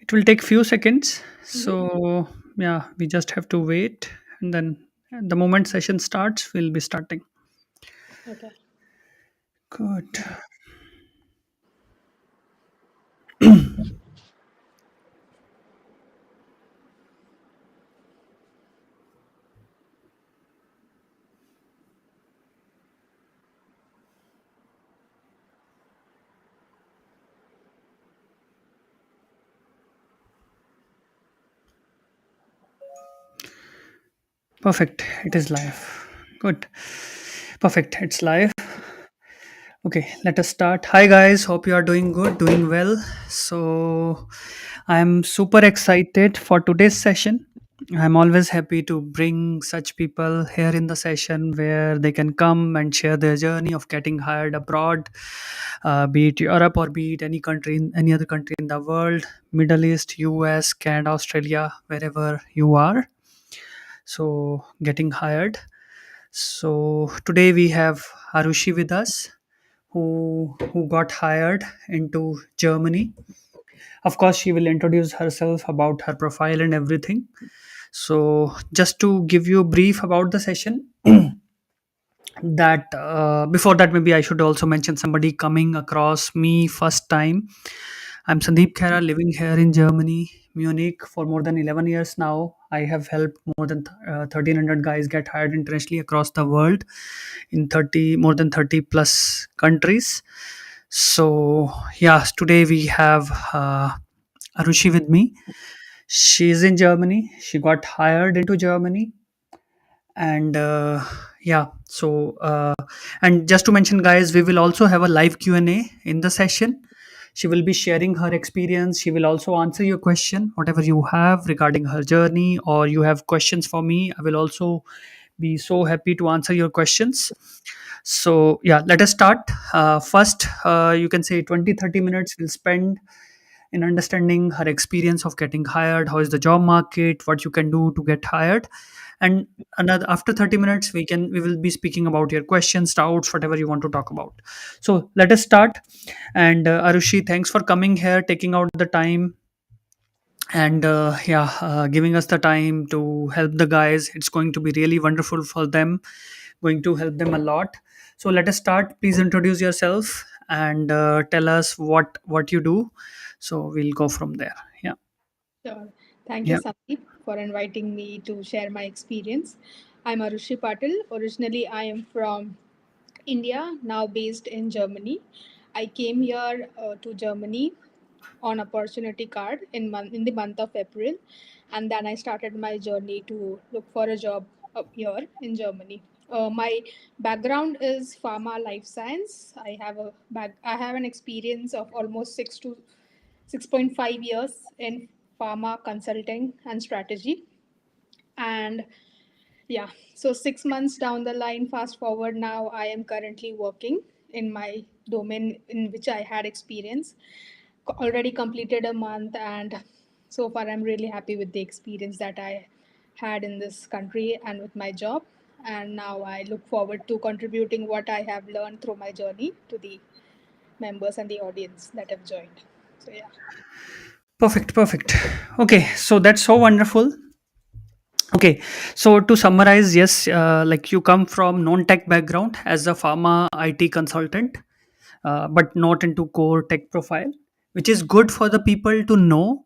It will take few seconds. Mhm. So yeah, we just have to wait, and then the moment session starts, we'll be starting. Okay. Good. Perfect. It is live. Good. Perfect. It's live. Okay, let us start. Hi guys, hope you are doing good, doing well. So, I'm super excited for today's session. I'm always happy to bring such people here in the session where they can come and share their journey of getting hired abroad, be it Europe or be it any country, in any other country in the world, Middle East, US, Canada, Australia, wherever you are. So, getting hired. So, today we have Arushi with us who got hired into Germany. Of course, she will introduce herself about her profile and everything. So, just to give you a brief about the session, that before that, maybe I should also mention somebody coming across me first time. I'm Sandeep Khera, living here in Germany, Munich, for more than 11 years now. I have helped more than 1,300 guys get hired internationally across the world in more than 30 plus countries. So, yeah, today we have Arushi with me. She is in Germany. She got hired into Germany, and yeah. So, and just to mention, guys, we will also have a live Q&A in the session. She will be sharing her experience. She will also answer your question, whatever you have regarding her journey, or you have questions for me. I will also be so happy to answer your questions. So yeah, let us start. First, you can say 20-30 minutes we'll spend in understanding her experience of getting hired, how is the job market, what you can do to get hired, and another after 30 minutes we will be speaking about your questions, doubts, whatever you want to talk about. So let us start. And Arushi, thanks for coming here, taking out the time, and yeah, giving us the time to help the guys. It's going to be really wonderful for them, going to help them a lot. So let us start. Please introduce yourself and tell us what you do. So we'll go from there. Yeah. Sure. Thank you, Yeah. Sandeep, for inviting me to share my experience. I'm Arushi Patil. Originally, I am from India, now based in Germany. I came here to Germany on opportunity card in the month of April, and then I started my journey to look for a job up here in Germany. My background is pharma life science. I have an experience of almost 6.5 years in pharma consulting and strategy. And yeah, so 6 months down the line, fast forward now, I am currently working in my domain in which I had experience. Already completed a month, and so far I'm really happy with the experience that I had in this country and with my job. And now I look forward to contributing what I have learned through my journey to the members and the audience that have joined. So yeah. Perfect. Perfect. Okay. So that's so wonderful. Okay, so to summarize, yes, like you come from non-tech background as a pharma IT consultant, but not into core tech profile, which is good for the people to know.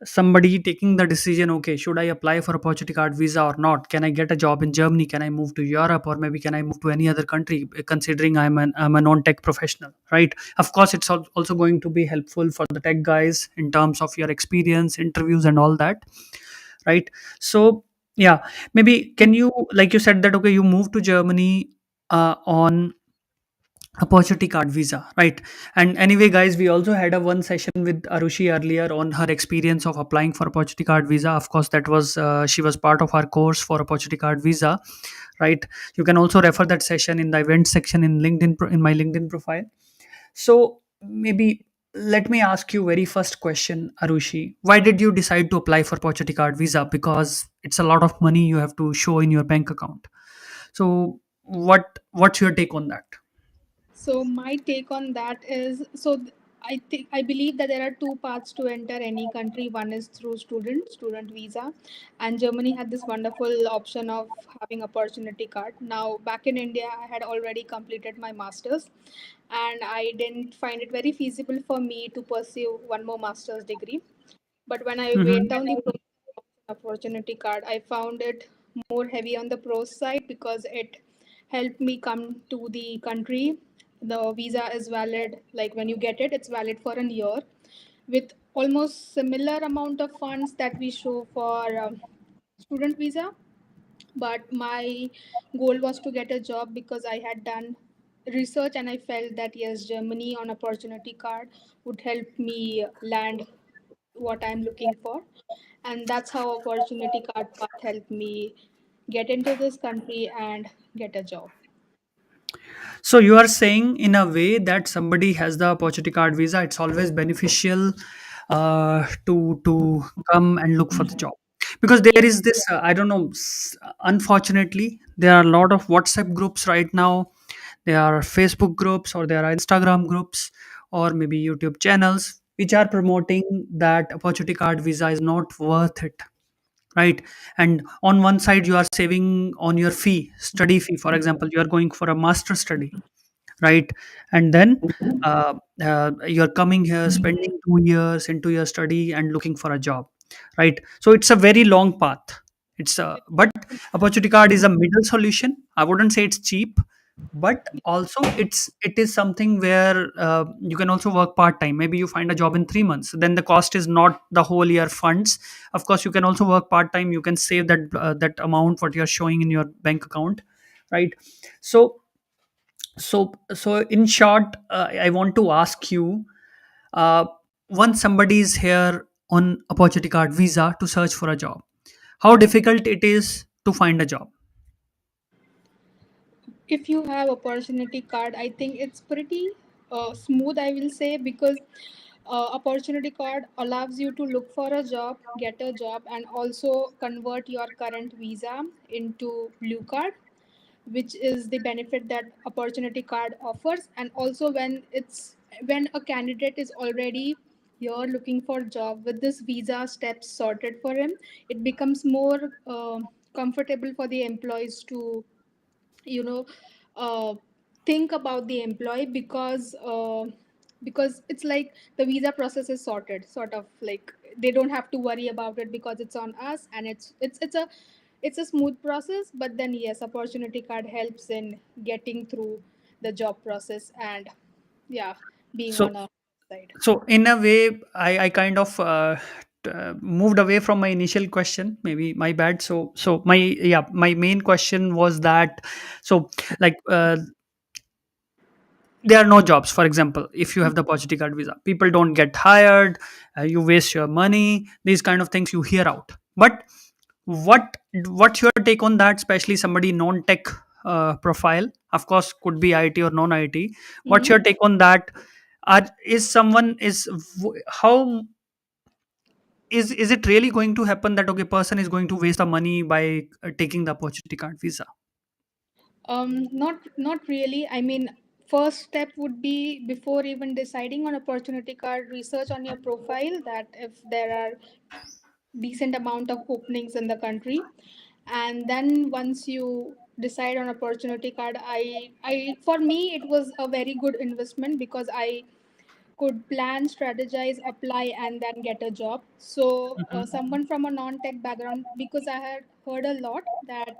Somebody taking the decision, okay, should I apply for opportunity card visa or not? Can I get a job in Germany? Can I move to Europe, or maybe can I move to any other country? Considering I'm a non-tech professional, right? Of course, it's also going to be helpful for the tech guys in terms of your experience, interviews, and all that, right? So yeah, maybe can you, like you said that okay, you moved to Germany on opportunity card visa, right? And anyway, guys, we also had a one session with Arushi earlier on her experience of applying for opportunity card visa. Of course, that was she was part of our course for opportunity card visa, right? You can also refer that session in the event section in in my LinkedIn profile. So maybe let me ask you very first question, Arushi. Why did you decide to apply for opportunity card visa? Because it's a lot of money you have to show in your bank account. So what's your take on that? So my take on that is so. I believe that there are two paths to enter any country. One is through student visa, and Germany had this wonderful option of having opportunity card. Now back in India, I had already completed my masters, and I didn't find it very feasible for me to pursue one more master's degree. But when I went Mhm. down the process of opportunity card, I found it more heavy on the pros side because it helped me come to the country. The visa is valid, like when you get it, it's valid for an year with almost similar amount of funds that we show for student visa. But my goal was to get a job because I had done research and I felt that yes, Germany on opportunity card would help me land what I'm looking for. And that's how opportunity card path helped me get into this country and get a job. So you are saying in a way that somebody has the opportunity card visa, it's always beneficial to come and look for the job, because there Yes. is this I don't know. Unfortunately, there are a lot of WhatsApp groups right now. There are Facebook groups, or there are Instagram groups, or maybe YouTube channels which are promoting that opportunity card visa is not worth it, right? And on one side you are saving on your fee, study fee. For example, you are going for a master study, right? And then you're coming here, spending 2 years into your study and looking for a job, right? So it's a very long path. It's a But opportunity card is a middle solution. I wouldn't say it's cheap, but also it is something where you can also work part time. Maybe you find a job in 3 months, then the cost is not the whole year funds. Of course, you can also work part time. You can save that amount what you're showing in your bank account, right? So in short, I want to ask you, uh, once somebody is here on opportunity card visa to search for a job, how difficult it is to find a job? If you have opportunity card, I think it's pretty smooth, I will say, because opportunity card allows you to look for a job, get a job, and also convert your current visa into blue card, which is the benefit that opportunity card offers. And also when a candidate is already here looking for job with this visa steps sorted for him, it becomes more comfortable for the employees to you know uh, think about the employee because it's like the visa process is sorted, sort of like they don't have to worry about it because it's on us, and it's a smooth process. But then yes, opportunity card helps in getting through the job process and yeah, being So on a side. so in a way, I kind of moved away from my initial question. Maybe my bad. So my main question was that, so like there are no jobs. For example, if you have the opportunity card visa, people don't get hired. You waste your money. These kind of things you hear out. But what's your take on that, especially somebody non-tech profile? Of course, could be IT or non-IT. What's Mhm. your take on that? Is someone is how is it really going to happen that okay, person is going to waste the money by taking the opportunity card visa? Not really. I mean, first step would be before even deciding on opportunity card, research on your profile that if there are decent amount of openings in the country, and then once you decide on opportunity card, I for me it was a very good investment because I could plan, strategize, apply, and then get a job. So, someone from a non tech background, because I had heard a lot that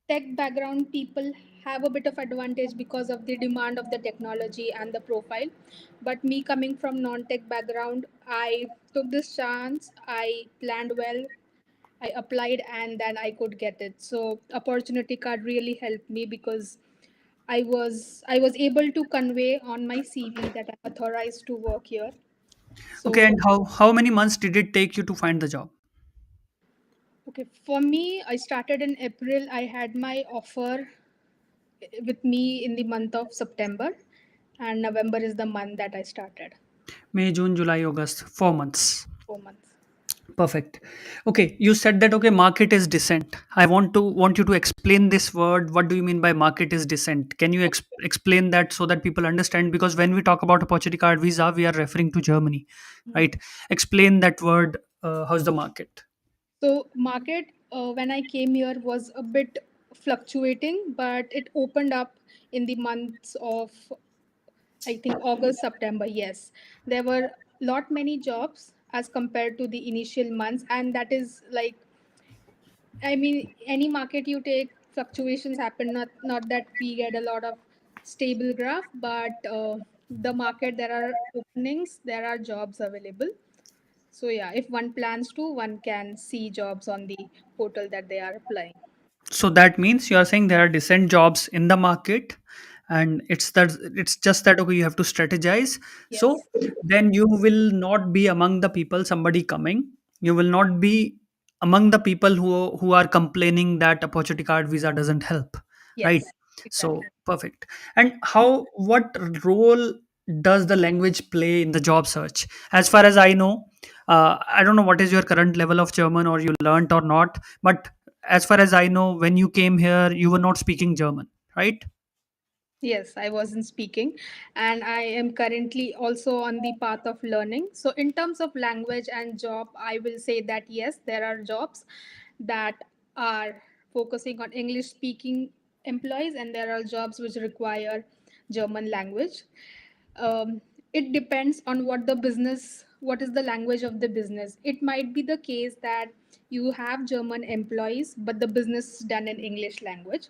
tech background people have a bit of advantage because of the demand of the technology and the profile. But me coming from non tech background, I took this chance, I planned well, I applied, and then I could get it. So, opportunity card really helped me because I was able to convey on my CV that I'm authorized to work here. Okay, and So how many months did it take you to find the job? okay, for me, I started in April. I had my offer with me in the month of September, and November is the month that I started. May, June, July, August, 4 months. 4 months. Perfect. Okay, you said that okay, market is descent. I want you to explain this word. What do you mean by market is descent? Can you explain that so that people understand? Because when we talk about opportunity card visa, we are referring to Germany, right? Explain that word. How's the market? So market when I came here was a bit fluctuating, but it opened up in the months of I think August, September. Yes, there were lot many jobs as compared to the initial months, and that is like I mean any market you take, fluctuations happen. Not that we get a lot of stable graph, but the market there are openings, there are jobs available. So yeah, if one plans to, one can see jobs on the portal that they are applying. So that means you are saying there are decent jobs in the market, and it's just that okay, you have to strategize. So Yes. then you will not be among the people somebody coming. You will not be among the people who are complaining that opportunity card visa doesn't help, right? Yes. So Exactly. perfect. And how what role does the language play in the job search? As far as I know, I don't know what is your current level of German or you learnt or not, but as far as I know, when you came here, you were not speaking German, right? Yes, I wasn't speaking, and I am currently also on the path of learning. So, in terms of language and job, I will say that yes, there are jobs that are focusing on English speaking employees, and there are jobs which require German language. It depends on what is the language of the business. It might be the case that you have German employees, but the business is done in English language.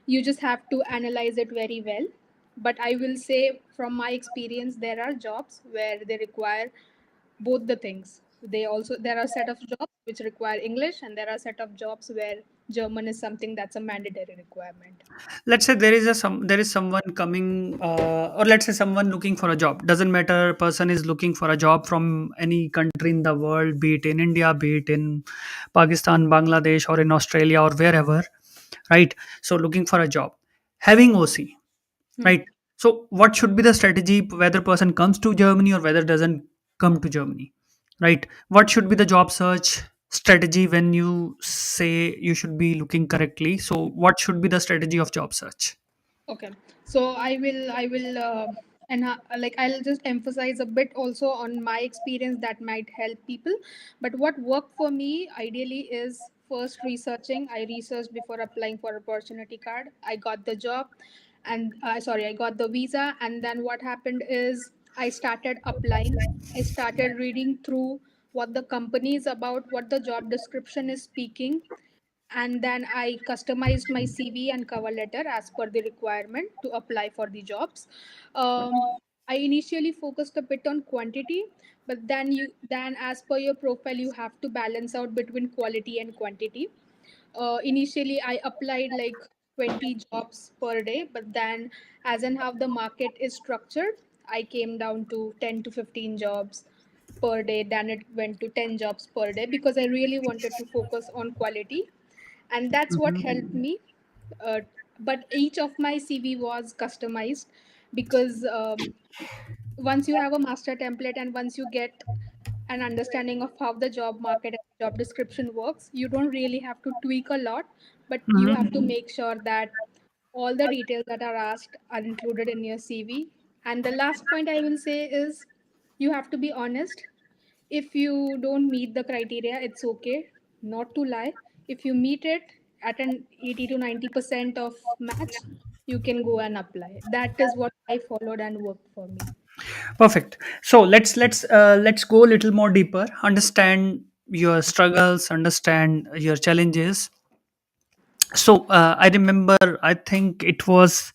You just have to analyze it very well. But I will say, from my experience, there are jobs where they require both the things. There are set of jobs which require English, and there are set of jobs where German is something that's a mandatory requirement. Let's say there is someone coming, or let's say someone looking for a job. Doesn't matter. Person is looking for a job from any country in the world, be it in India, be it in Pakistan, Bangladesh, or in Australia, or wherever, right? So looking for a job, having OC, Hmm. right? So what should be the strategy whether person comes to Germany or whether doesn't come to Germany, right? What should be the job search strategy when you say you should be looking correctly? So what should be the strategy of job search? Okay, so like I'll just emphasize a bit also on my experience that might help people. But what worked for me ideally is first researching. I researched before applying for opportunity card. I got the job, and sorry, I got the visa. And then what happened is I started applying. I started reading through what the company is about, what the job description is speaking, and then I customized my CV and cover letter as per the requirement to apply for the jobs. I initially focused a bit on quantity, but then as per your profile you have to balance out between quality and quantity. Initially I applied like 20 jobs per day, but then as and how the market is structured, I came down to 10 to 15 jobs per day. Then it went to 10 jobs per day because I really wanted to focus on quality, and that's what helped me. uh, but each of my CV was customized because once you have a master template and once you get an understanding of how the job market and job description works, you don't really have to tweak a lot, but you have to Mhm. make sure that all the details that are asked are included in your CV. And the last point I will say is you have to be honest. If you don't meet the criteria, it's okay not to lie. If you meet it at an 80 to 90% of match, you can go and apply. That is what I followed and worked for me. Perfect. So let's go a little more deeper, understand your struggles, understand your challenges. So I remember, I think it was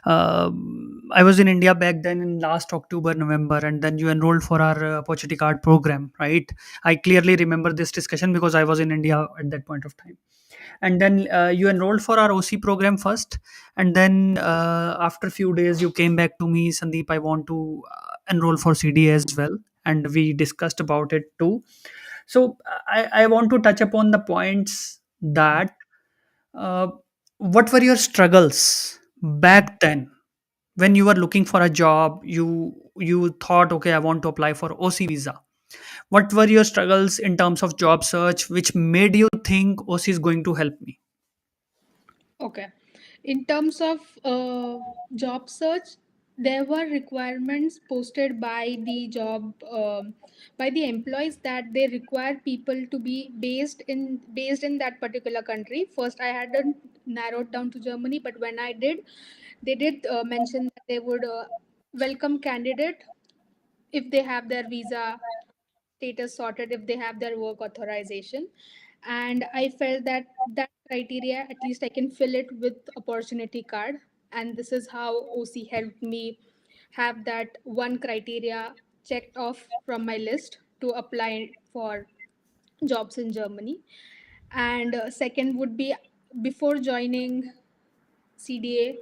I was in India back then in last October, November, and then you enrolled for our opportunity card program, right? I clearly remember this discussion because I was in India at that point of time. And then you enrolled for our OC program first, and then after a few days you came back to me, Sandeep, I want to enroll for CDA as well, and we discussed about it too. So I want to touch upon the points that uh, what were your struggles back then when you were looking for a job? You thought, okay, I want to apply for OC visa. What were your struggles in terms of job search, which made you think OC is going to help me? Okay. In terms of job search, there were requirements posted by the by the employees that they require people to be based in that particular country. First, I hadn't narrowed down to Germany, but when I did, they did mention that they would welcome candidate if they have their visa status sorted, if they have their work authorization. And I felt that that criteria, at least I can fill it with opportunity card. And this is how OC helped me have that one criteria checked off from my list to apply for jobs in Germany. And second would be, before joining CDA,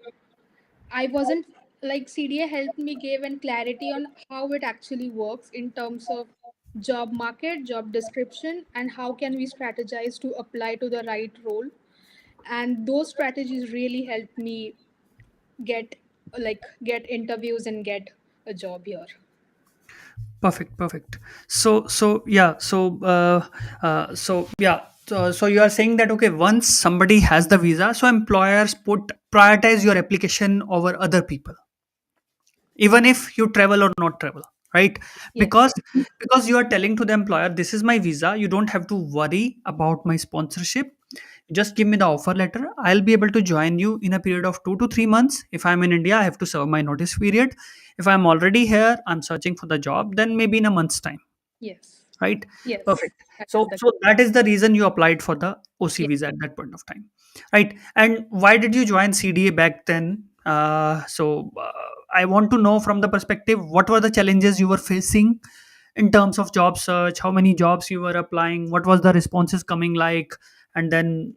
I wasn't like, CDA helped me give an clarity on how it actually works in terms of job market, job description, and how can we strategize to apply to the right role. And those strategies really helped me get get interviews and get a job here. Perfect, perfect. So yeah, so you are saying that okay, once somebody has the visa, so employers put prioritize your application over other people, even if you travel or not travel, right? Yes. Because you are telling to the employer, this is my visa, you don't have to worry about my sponsorship. Just give me the offer letter, I'll be able to join you in a period of 2 to 3 months. If I'm in India, I have to serve my notice period. If I'm already here, I'm searching for the job, then maybe in a month's time, Yes. right? Yes. Perfect. That is So the so that is the reason you applied for the OC Yes. visa at that point of time, right? And why did you join CDA back then? I want to know from the perspective, what were the challenges you were facing in terms of job search, how many jobs you were applying, what was the responses coming like, and then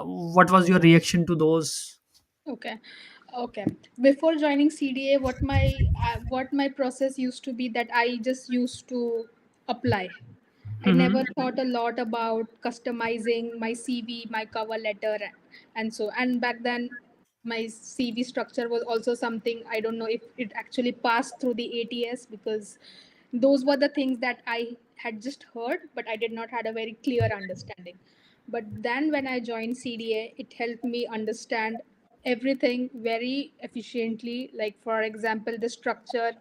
what was your reaction to those? Okay. Okay. Before joining CDA, what my process used to be that I just used to apply. I Hmm. never thought a lot about customizing my CV, my cover letter, and so. And back then, my CV structure was also something, I don't know if it actually passed through the ATS, because those were the things that I had just heard, but I did not had a very clear understanding. But then when I joined CDA, it helped me understand everything very efficiently. Like, for example, the structure,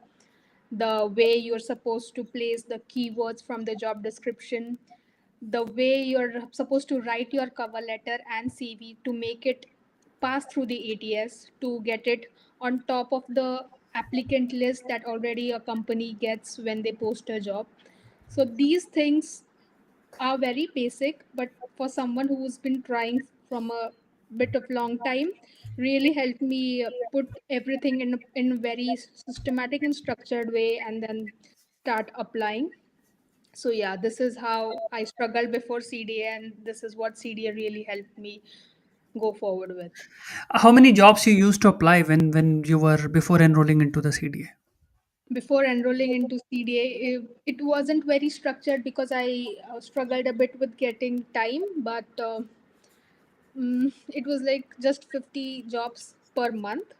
the way you're supposed to place the keywords from the job description, the way you're supposed to write your cover letter and CV to make it pass through the ATS, to get it on top of the applicant list that already a company gets when they post a job. So these things are very basic, but for someone who's been trying from a bit of long time, really helped me put everything in a very systematic and structured way, and then start applying. So yeah, this is how I struggled before CDA, and this is what CDA really helped me go forward with. How many jobs you used to apply when you were before enrolling into the CDA? Before enrolling into CDA, it wasn't very structured because I struggled a bit with getting time, but it was like just 50 jobs per month.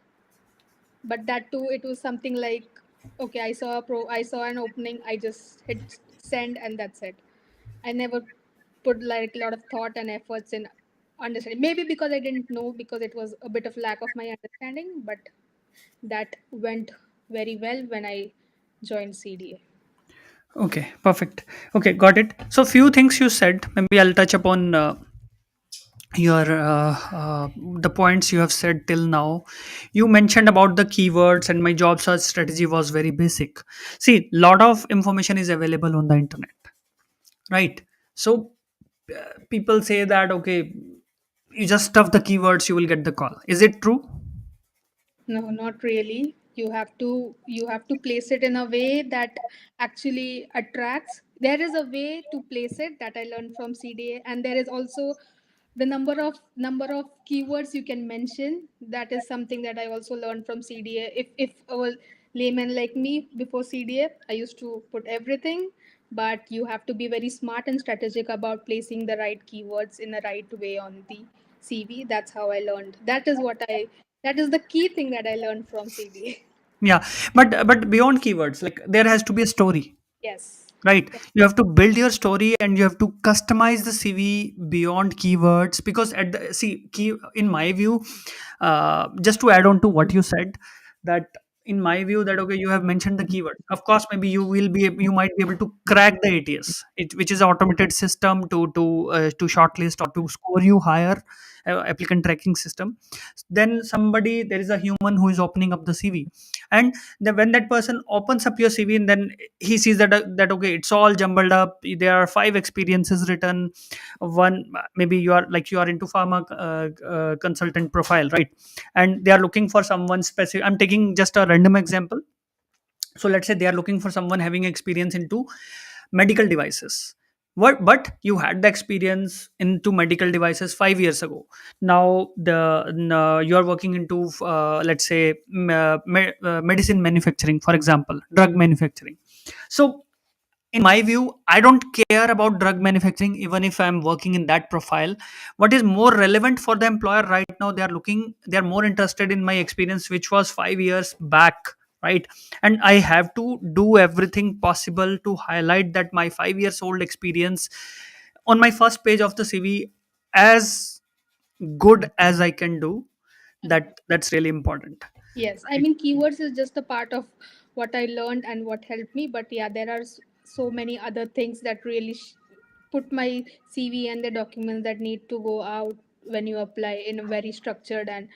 But that too, it was something like, okay, I saw an opening, I just hit send, and that's it. I never put like a lot of thought and efforts in understanding. Maybe because I didn't know, because it was a bit of lack of my understanding, but that went very well when I joined CDA. Okay, perfect. Okay, got it. So few things you said, maybe I'll touch upon your the points you have said till now. You mentioned about the keywords, and my job search strategy was very basic. See, lot of information is available on the internet, right? So people say that okay, you just stuff the keywords, you will get the call. Is it true? No, not really. You have to place it in a way that actually attracts. There is a way to place it that I learned from CDA, and there is also the number of keywords you can mention. That is something that I also learned from CDA. If a layman like me before CDA, I used to put everything, but you have to be very smart and strategic about placing the right keywords in the right way on the CV. That's how I learned. That is the key thing that I learned from CDA. Yeah, but beyond keywords, like there has to be a story. Yes. right? You have to build your story and you have to customize the CV beyond keywords, because at the see key in my view, just to add on to what you said, that in my view, that okay, you have mentioned the keyword, of course maybe you might be able to crack the ATS, which is an automated system to shortlist or to score you higher, applicant tracking system. Then somebody, there is a human who is opening up the CV, and when that person opens up your CV, and then he sees that okay, it's all jumbled up, there are five experiences written, one maybe you are into pharma consultant profile, right? And they are looking for someone specific. I'm taking just a random example. So let's say they are looking for someone having experience into medical devices. What, but you had the experience into medical devices 5 years ago. Now you are working into let's say medicine manufacturing, for example, drug manufacturing. So in my view, I don't care about drug manufacturing even if I'm working in that profile. What is more relevant for the employer right now, they are more interested in my experience which was 5 years back, right? And I have to do everything possible to highlight that my 5 years old experience on my first page of the CV as good as I can do. That's really important, Yes, I right? mean, keywords is just a part of what I learned and what helped me. But yeah, there are so many other things that really put my CV and the documents that need to go out when you apply in a very structured and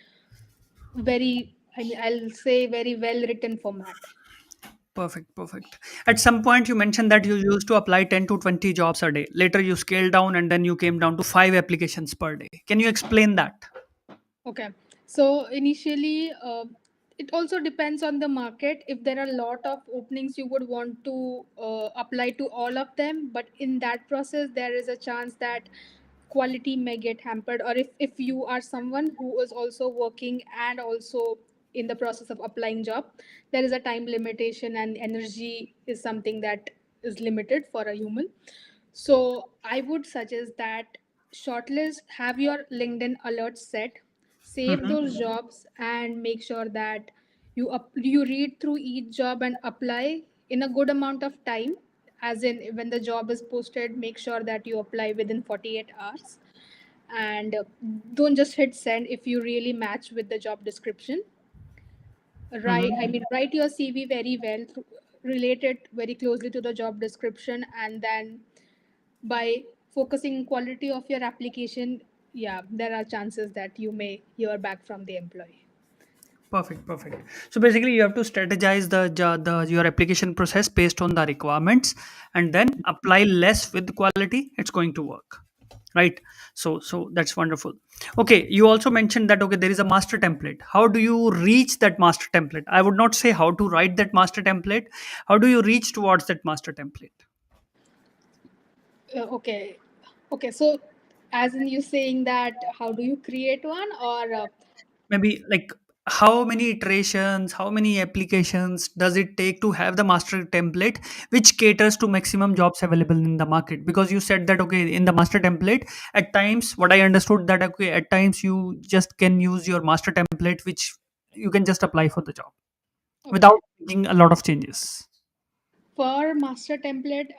very, I mean, I'll say very well written format. Perfect, perfect. At some point, you mentioned that you used to apply 10 to 20 jobs a day. Later, you scaled down and then you came down to five applications per day. Can you explain that? Okay. So initially, it also depends on the market. If there are a lot of openings, you would want to apply to all of them. But in that process, there is a chance that quality may get hampered. Or if you are someone who is also working and also in the process of applying job, there is a time limitation and energy is something that is limited for a human. So I would suggest that shortlist, have your LinkedIn alerts set, save Mhm. those jobs, and make sure that you read through each job and apply in a good amount of time. As in, when the job is posted, make sure that you apply within 48 hours, and don't just hit send if you really match with the job description. Write your CV very well, relate it very closely to the job description, and then by focusing quality of your application, yeah, there are chances that you may hear back from the employee. Perfect, perfect. So basically, you have to strategize the your application process based on the requirements, and then apply less with quality. It's going to work, right? So that's wonderful. Okay, you also mentioned that okay, there is a master template. How do you reach that master template? I would not say how to write that master template. How do you reach towards that master template? Okay, okay, so as in you saying that how do you create one, or Maybe like how many iterations, how many applications does it take to have the master template which caters to maximum jobs available in the market? Because you said that okay, in the master template, at times what I understood that okay, at times you just can use your master template which you can just apply for the job okay. without making a lot of changes. For master template,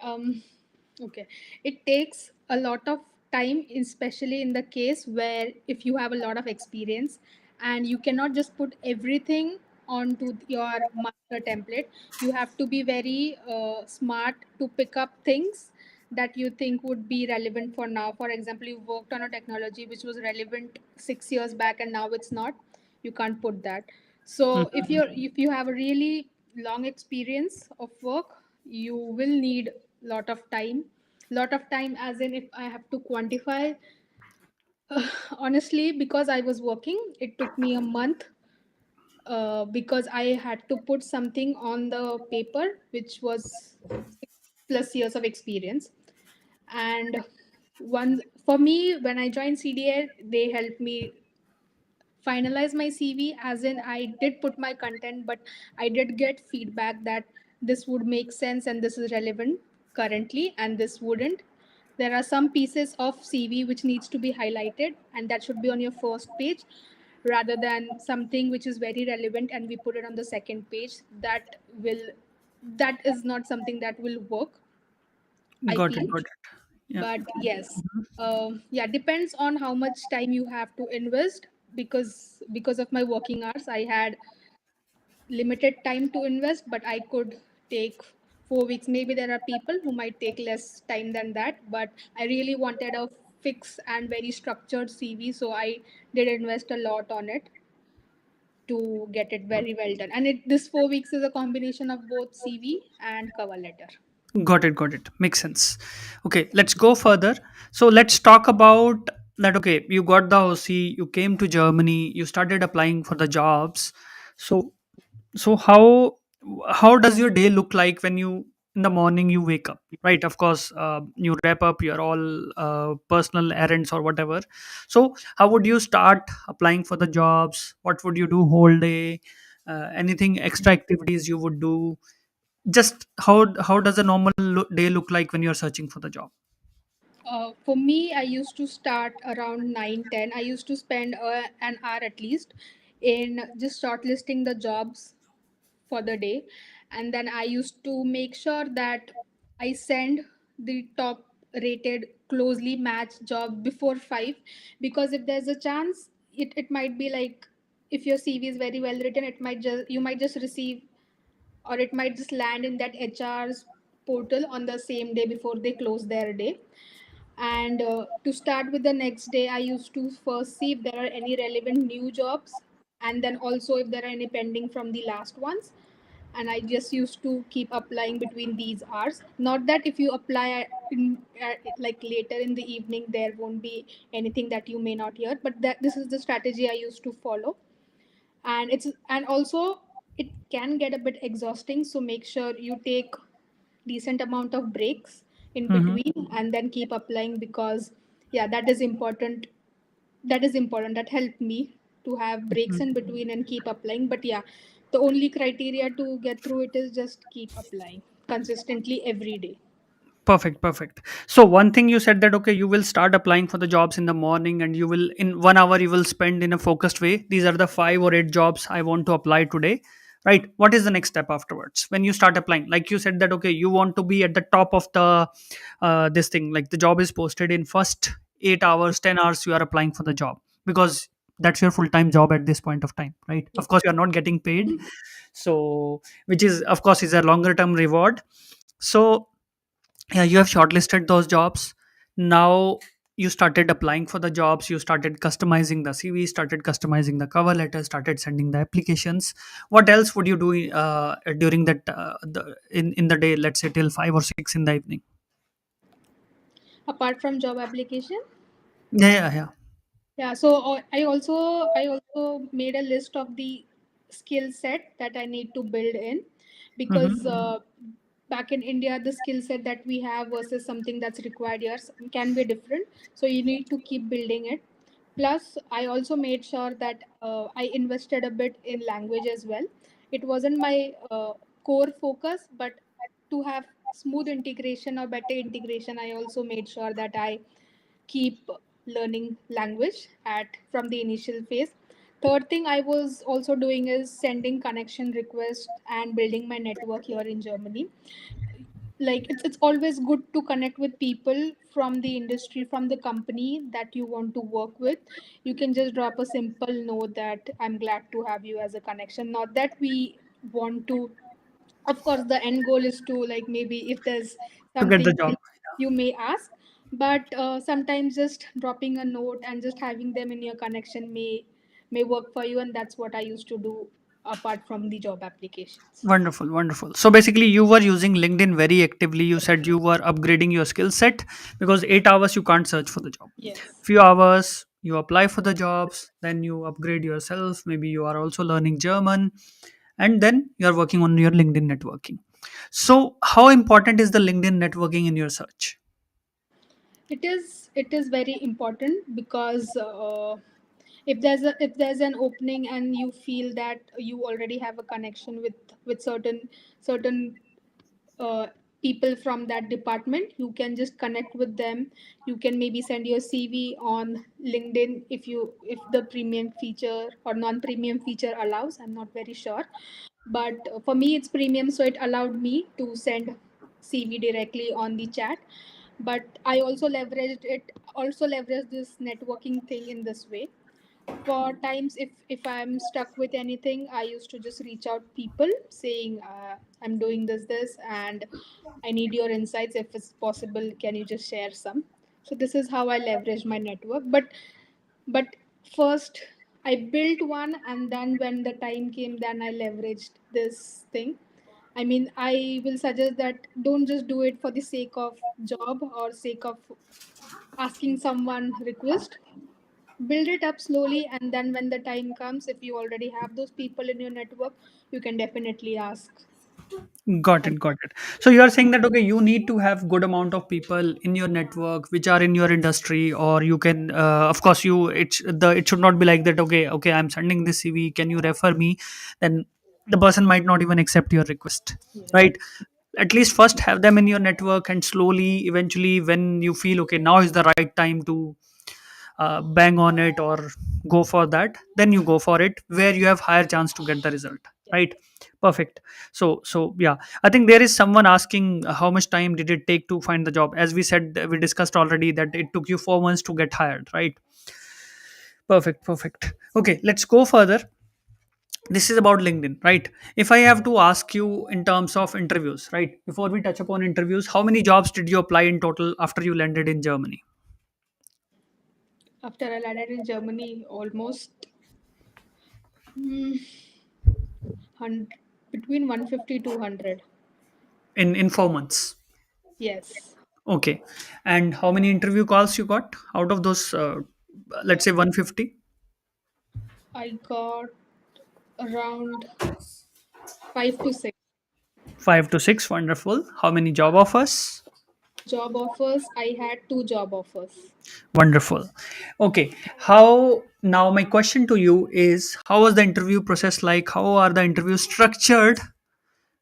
okay, it takes a lot of time, especially in the case where if you have a lot of experience and you cannot just put everything onto your master template. You have to be very smart to pick up things that you think would be relevant for now. For example, you worked on a technology which was relevant 6 years back and now it's not. You can't put that. So if you have a really long experience of work, you will need lot of time, as in if I have to quantify, honestly, because I was working, it took me a month, because I had to put something on the paper which was 6+ years of experience. And one for me, when I joined CDA, they helped me finalize my CV, as in I did put my content, but I did get feedback that this would make sense and this is relevant currently and this wouldn't. There are some pieces of CV which needs to be highlighted and that should be on your first page rather than something which is very relevant and we put it on the second page. That is not something that will work. I Got feel. it. Got it. Yeah. But yes, yeah, depends on how much time you have to invest. Because of my working hours, I had limited time to invest, but I could take 4 weeks. Maybe there are people who might take less time than that, but I really wanted a fixed and very structured CV, so I did invest a lot on it to get it very well done. And this 4 weeks is a combination of both CV and cover letter. Got it. Got it. Makes sense. Okay, let's go further. So let's talk about that. Okay, you got the OC, you came to Germany, you started applying for the jobs. So how does your day look like when you in the morning you wake up, right? Of course, you wrap up your all personal errands or whatever. So how would you start applying for the jobs? What would you do whole day? Anything extra activities you would do? Just how does a normal day look like when you're searching for the job? For me, I used to start around 9, 10. I used to spend an hour at least in just shortlisting the jobs for the day. And then I used to make sure that I send the top rated, closely matched job before 5. Because if there's a chance, it might be like, if your CV is very well written, it might just you might just receive, or it might just land in that HR's portal on the same day before they close their day. And to start with the next day, I used to first see if there are any relevant new jobs, and then also if there are any pending from the last ones. And I just used to keep applying between these hours. Not that if you apply like later in the evening, there won't be anything that you may not hear, but that this is the strategy I used to follow. And also it can get a bit exhausting, so make sure you take decent amount of breaks in Hmm. between and then keep applying, because yeah, that is important. That helped me to have breaks in between and keep applying. But yeah, the only criteria to get through it is just keep applying consistently every day. Perfect, perfect. So one thing you said that okay, you will start applying for the jobs in the morning, and you will in 1 hour you will spend in a focused way. These are the 5 or 8 jobs I want to apply today, right? What is the next step afterwards when you start applying? Like you said that okay, you want to be at the top of the this thing. Like the job is posted in first 8 hours, 10 hours. You are applying for the job because that's your full time job at this point of time, right? Of course, you are not getting paid, so which is of course is a longer term reward. So yeah, you have shortlisted those jobs. Now you started applying for the jobs, you started customizing the CV, started customizing the cover letter, started sending the applications. What else would you do during that in the day, let's say till 5 or 6 in the evening? Apart from job application, Yeah, yeah, yeah. yeah, so I also made a list of the skill set that I need to build in, because Hmm. back in India, the skill set that we have versus something that's required here can be different. So you need to keep building it. Plus, I also made sure that I invested a bit in language as well. It wasn't my core focus, but to have smooth integration or better integration, I also made sure that I keep learning language at from the initial phase. Third thing I was also doing is sending connection requests and building my network here in Germany. Like it's always good to connect with people from the industry, from the company that you want to work with. You can just drop a simple note that I'm glad to have you as a connection. Not that we want to, of course the end goal is to, like, maybe if there's To get the something job. you may ask, but sometimes just dropping a note and just having them in your connection may work for you. And that's what I used to do apart from the job applications. Wonderful, wonderful. So basically, you were using LinkedIn very actively. You said you were upgrading your skill set because 8 hours you can't search for the job. Yes. Few hours you apply for the jobs, then you upgrade yourself. Maybe you are also learning German, and then you are working on your LinkedIn networking. So, how important is the LinkedIn networking in your search? It is very important, because if there's an opening and you feel that you already have a connection with certain uh, people from that department, you can just connect with them. You can maybe send your CV on LinkedIn, if the premium feature or non-premium feature allows. I'm not very sure, but for me it's premium, so it allowed me to send CV directly on the chat. But I also leveraged this networking thing in this way. For times if I'm stuck with anything, I used to just reach out people saying, I'm doing this and I need your insights. If it's possible, can you just share some? So this is how I leverage my network. But first I built one, and then when the time came, then I leveraged this thing. I mean, I will suggest that don't just do it for the sake of job or sake of asking someone request. Build it up slowly, and then when the time comes, if you already have those people in your network, you can definitely ask Got them. it, got it. So you are saying that okay, you need to have good amount of people in your network which are in your industry, or you can, of course, it should not be like that. Okay, okay, I'm sending this CV. Can you refer me? Then the person might not even accept your request, Yes. right? At least first have them in your network, and slowly, eventually, when you feel okay, now is the right time to bang on it or go for that, then you go for it where you have higher chance to get the result, Yes. right? Perfect. So yeah, I think there is someone asking how much time did it take to find the job. As we said, we discussed already that it took you 4 months to get hired, right? Perfect, perfect. Okay, let's go further. This is about LinkedIn, right? If I have to ask you in terms of interviews, right, before we touch upon interviews, how many jobs did you apply in total after you landed in Germany? After I landed in Germany, almost hmm, 100, between 150 to 100. In 4 months? Yes. Okay. And how many interview calls you got out of those, let's say 150? I got around 5 to 6 Five to six. Wonderful. How many job offers? job offers. I had 2 job offers. Wonderful. Okay. How now my question to you is, how was the interview process like? How are the interviews structured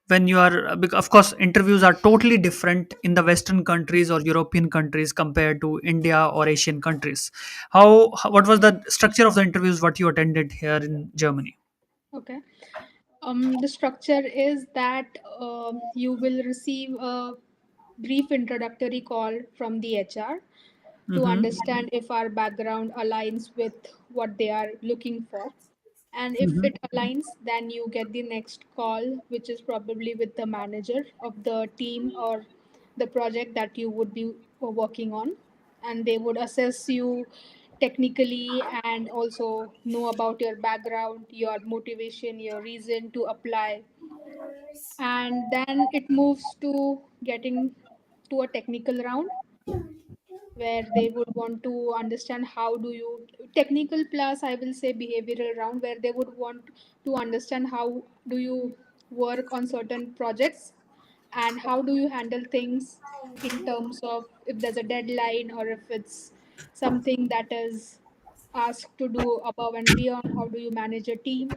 when you are, because of course interviews are totally different in the Western countries or European countries compared to India or Asian countries. What was the structure of the interviews what you attended here in Germany? Okay. The structure is that you will receive a brief introductory call from the HR to Mm-hmm. understand if our background aligns with what they are looking for. And if Mm-hmm. it aligns, then you get the next call, which is probably with the manager of the team or the project that you would be working on. And they would assess you technically and also know about your background, your motivation, your reason to apply. And then it moves to getting to a technical round where they would want to understand how do you technical plus I will say behavioral round, where they would want to understand how do you work on certain projects and how do you handle things in terms of if there's a deadline or if it's something that is asked to do above and beyond, how do you manage a team.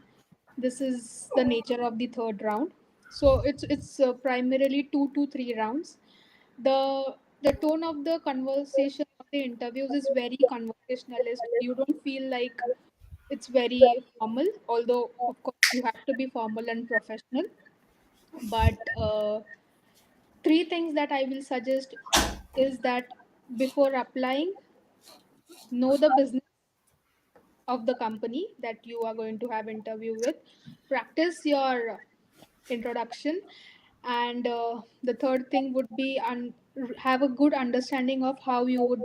This is the nature of the third round. So it's primarily 2 to 3 rounds. The tone of the conversation of the interviews is very conversationalist. You don't feel like it's very formal, although of course you have to be formal and professional. But three things that I will suggest is that before applying, know the business of the company that you are going to have interview with. Practice your introduction, and the third thing would be have a good understanding of how you would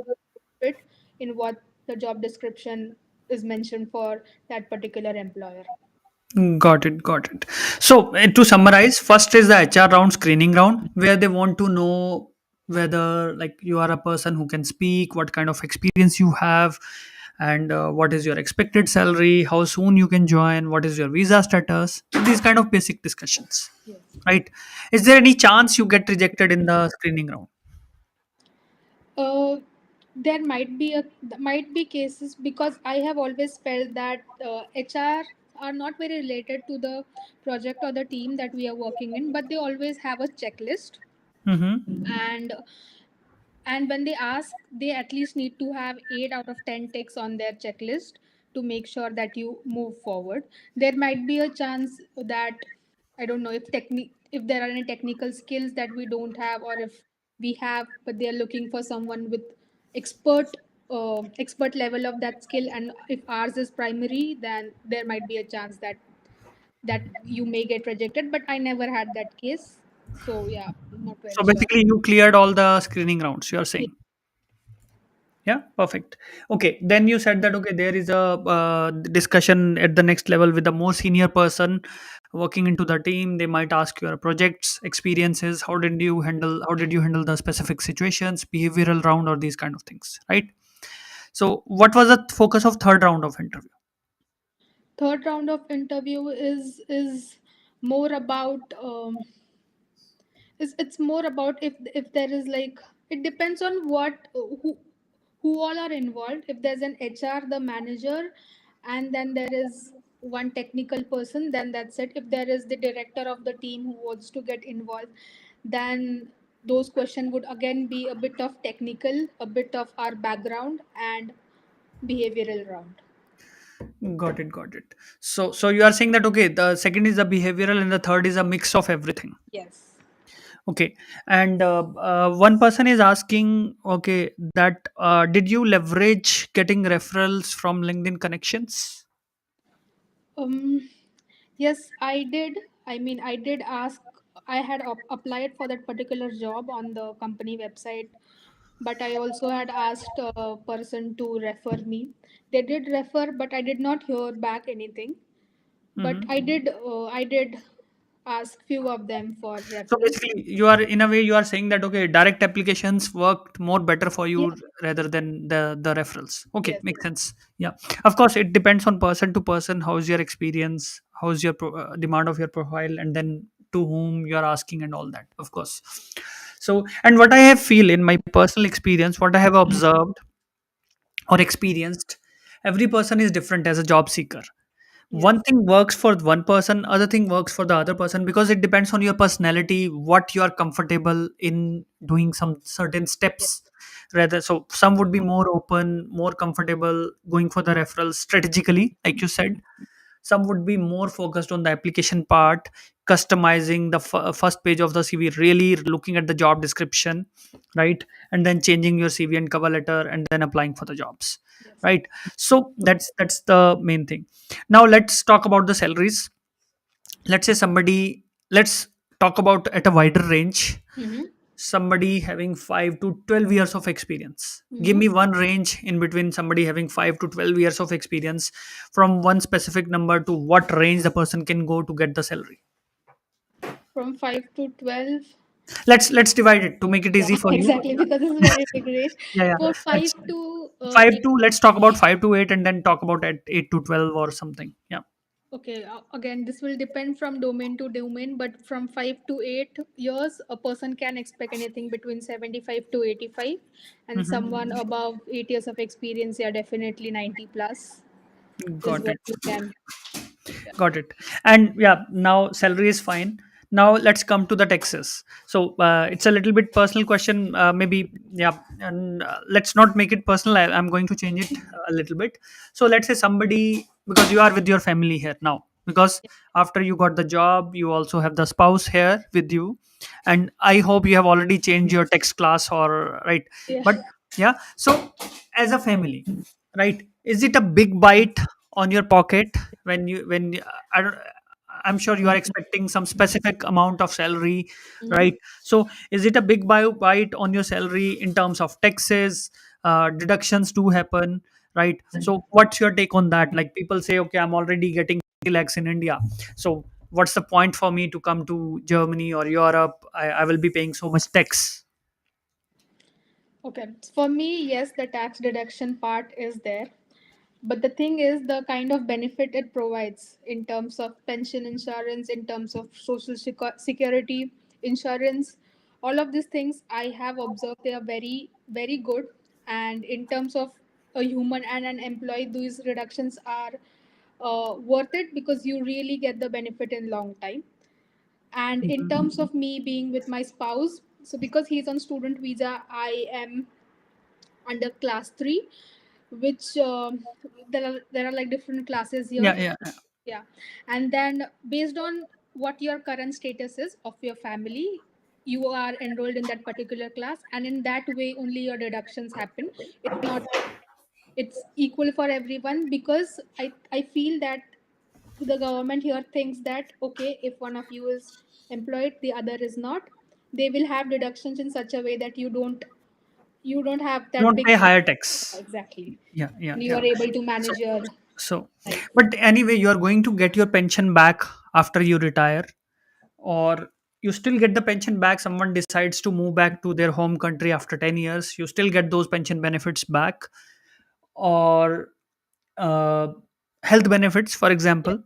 fit in what the job description is mentioned for that particular employer. Got it, got it. So, to summarize, first is the HR round, screening round, where they want to know whether like you are a person who can speak, what kind of experience you have, and what is your expected salary, how soon you can join, what is your visa status. These kind of basic discussions, Yes. right? Is there any chance you get rejected in the screening round? uh, there might be cases, because I have always felt that HR are not very related to the project or the team that we are working in, but they always have a checklist. Mm-hmm. And when they ask, they at least need to have 8 out of 10 ticks on their checklist to make sure that you move forward. There might be a chance that I don't know if if there are any technical skills that we don't have, or if we have but they are looking for someone with expert level of that skill, and if ours is primary, then there might be a chance that you may get rejected, but I never had that case. So yeah, I'm not So very sure. basically, you cleared all the screening rounds. You are Yeah. saying, yeah, perfect. Okay, then you said that okay, there is a discussion at the next level with the more senior person working into the team. They might ask your projects, experiences. How did you handle the specific situations, behavioral round, or these kind of things, right? So, what was the focus of third round of interview? Third round of interview is more about it's more about if there is like, it depends on what who all are involved. If there's an HR, the manager, and then there is one technical person, then that's it. If there is the director of the team who wants to get involved, then those questions would again be a bit of technical, a bit of our background, and behavioral round. Got it, got it. So you are saying that okay, the second is the behavioral and the third is a mix of everything. Yes. Okay, and one person is asking, okay, that did you leverage getting referrals from LinkedIn connections? um Yes, I did. I mean, I did ask. I had applied for that particular job on the company website, but I also had asked a person to refer me. They did refer, but I did not hear back anything. But Mhm. I did ask few of them for So referrals. basically, you are in a way you are saying that okay, direct applications worked more better for Yeah. you rather than the referrals. Okay, Yes. makes sense. Yeah, of course, it depends on person to person. How's your experience? How's your demand of your profile, and then to whom you are asking and all that. Of course. So, and what I have feel in my personal experience, what I have observed or experienced, every person is different as a job seeker. Yes. One thing works for one person, other thing works for the other person, because it depends on your personality, what you are comfortable in doing some certain Yes. steps. Rather, so some would be more open, more comfortable going for the referrals strategically, like you said. Some would be more focused on the application part, customizing the first page of the CV, really looking at the job description, right? And then changing your CV and cover letter and then applying for the jobs, Yes. right? So that's the main thing. Now let's talk about the salaries. Let's say somebody, let's talk about at a wider range. Mm-hmm. Somebody having 5 to 12 years of experience, give Mm-hmm. me one range in between somebody having 5 to 12 years of experience, from one specific number to what range the person can go to get the salary. From 5 to 12. Let's divide it to make it Yeah, easy for you. exactly. Because this is very big range. Yeah, yeah. For five Let's to 5 8. to, let's talk about 5 to 8 and then talk about at 8 to 12 or something. Yeah. Okay, again, this will depend from domain to domain, but from 5 to 8 years, a person can expect anything between 75 to 85, and Mhm. someone above 8 years of experience, yeah, definitely 90 plus is Got what it. you can. Yeah. Got it. And yeah, now salary is fine. Now let's come to the taxes. So it's a little bit personal question, maybe. Yeah, and let's not make it personal. I'm going to change it a little bit. So let's say somebody, because you are with your family here now, because after you got the job, you also have the spouse here with you, and I hope you have already changed your tax class or right. Yeah. But yeah, so as a family, right? Is it a bite bite on your pocket I don't, I'm sure you are expecting some specific amount of salary, Mhm. right? So is it a bite on your salary in terms of taxes? Deductions do happen, right? So what's your take on that? Like people say, okay, I'm already getting 20 lakhs in India, so what's the point for me to come to Germany or Europe? I will be paying so much tax. Okay. For me, yes, the tax deduction part is there. But the thing is, the kind of benefit it provides in terms of pension insurance, in terms of social security insurance, all of these things I have observed, they are very, very good. And in terms of a human and an employee, these reductions are worth it because you really get the benefit in long time. And in terms of me being with my spouse, so because he's on student visa, I am under class 3, which there are like different classes here. Yeah, yeah. Yeah. And then based on what your current status is of your family. You are enrolled in that particular class, and in that way only your deductions happen. It's not that it's equal for everyone, because I feel that the government here thinks that okay, if one of you is employed, the other is not, they will have deductions in such a way that you don't have You that don't big. pay higher tax. Exactly. Yeah, yeah, And you yeah. are able to So, manage your so, life. but anyway, you are going to get your pension back after you retire, or you still get the pension back. Someone decides to move back to their home country after 10 years, you still get those pension benefits back, or uh, health benefits, for Yes. example.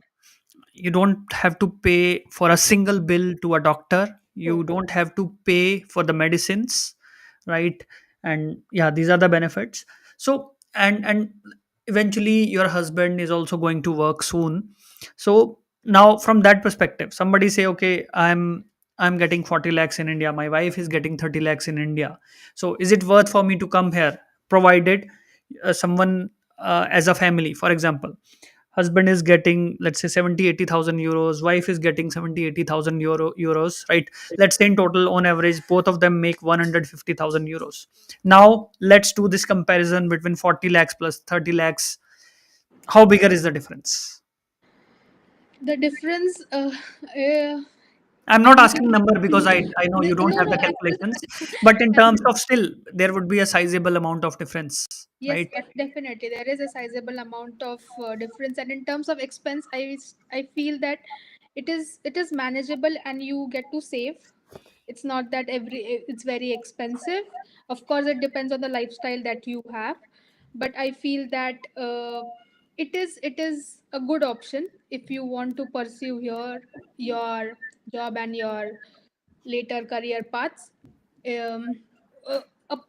You don't have to pay for a single bill to a doctor, you True. don't have to pay for the medicines, right? And yeah, these are the benefits. So and eventually your husband is also going to work soon. So now from that perspective, somebody say, okay, I'm getting 40 lakhs in India, my wife is getting 30 lakhs in India, so is it worth for me to come here? Provided someone, as a family, for example, husband is getting, let's say, 70-80,000 euros, wife is getting 70-80,000 euros, right? Let's say in total, on average, both of them make 150,000 euros. Now let's do this comparison between 40 lakhs plus 30 lakhs. How bigger is the difference? The difference, I'm I not mean, asking number because I know you don't no, have no, the calculations, but in terms of, still there would be a sizable amount of difference, yes, right? definitely. There is a sizable amount of difference, and in terms of expense, I feel that it is manageable, and you get to save. It's not that it's very expensive. Of course, it depends on the lifestyle that you have, but I feel that it is a good option if you want to pursue your job and your later career paths. um,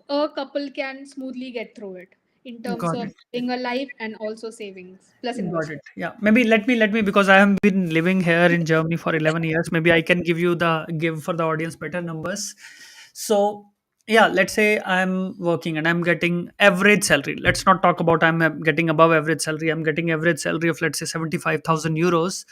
a couple can smoothly get through it in terms Got of it. being alive and also savings plus Got it. investment. Yeah. Maybe let me because I have been living here in Germany for 11 years. Maybe I can give for the audience better numbers. So yeah, let's say I'm working and I'm getting average salary. Let's not talk about I'm getting above average salary. I'm getting average salary of, let's say, 75,000 euros,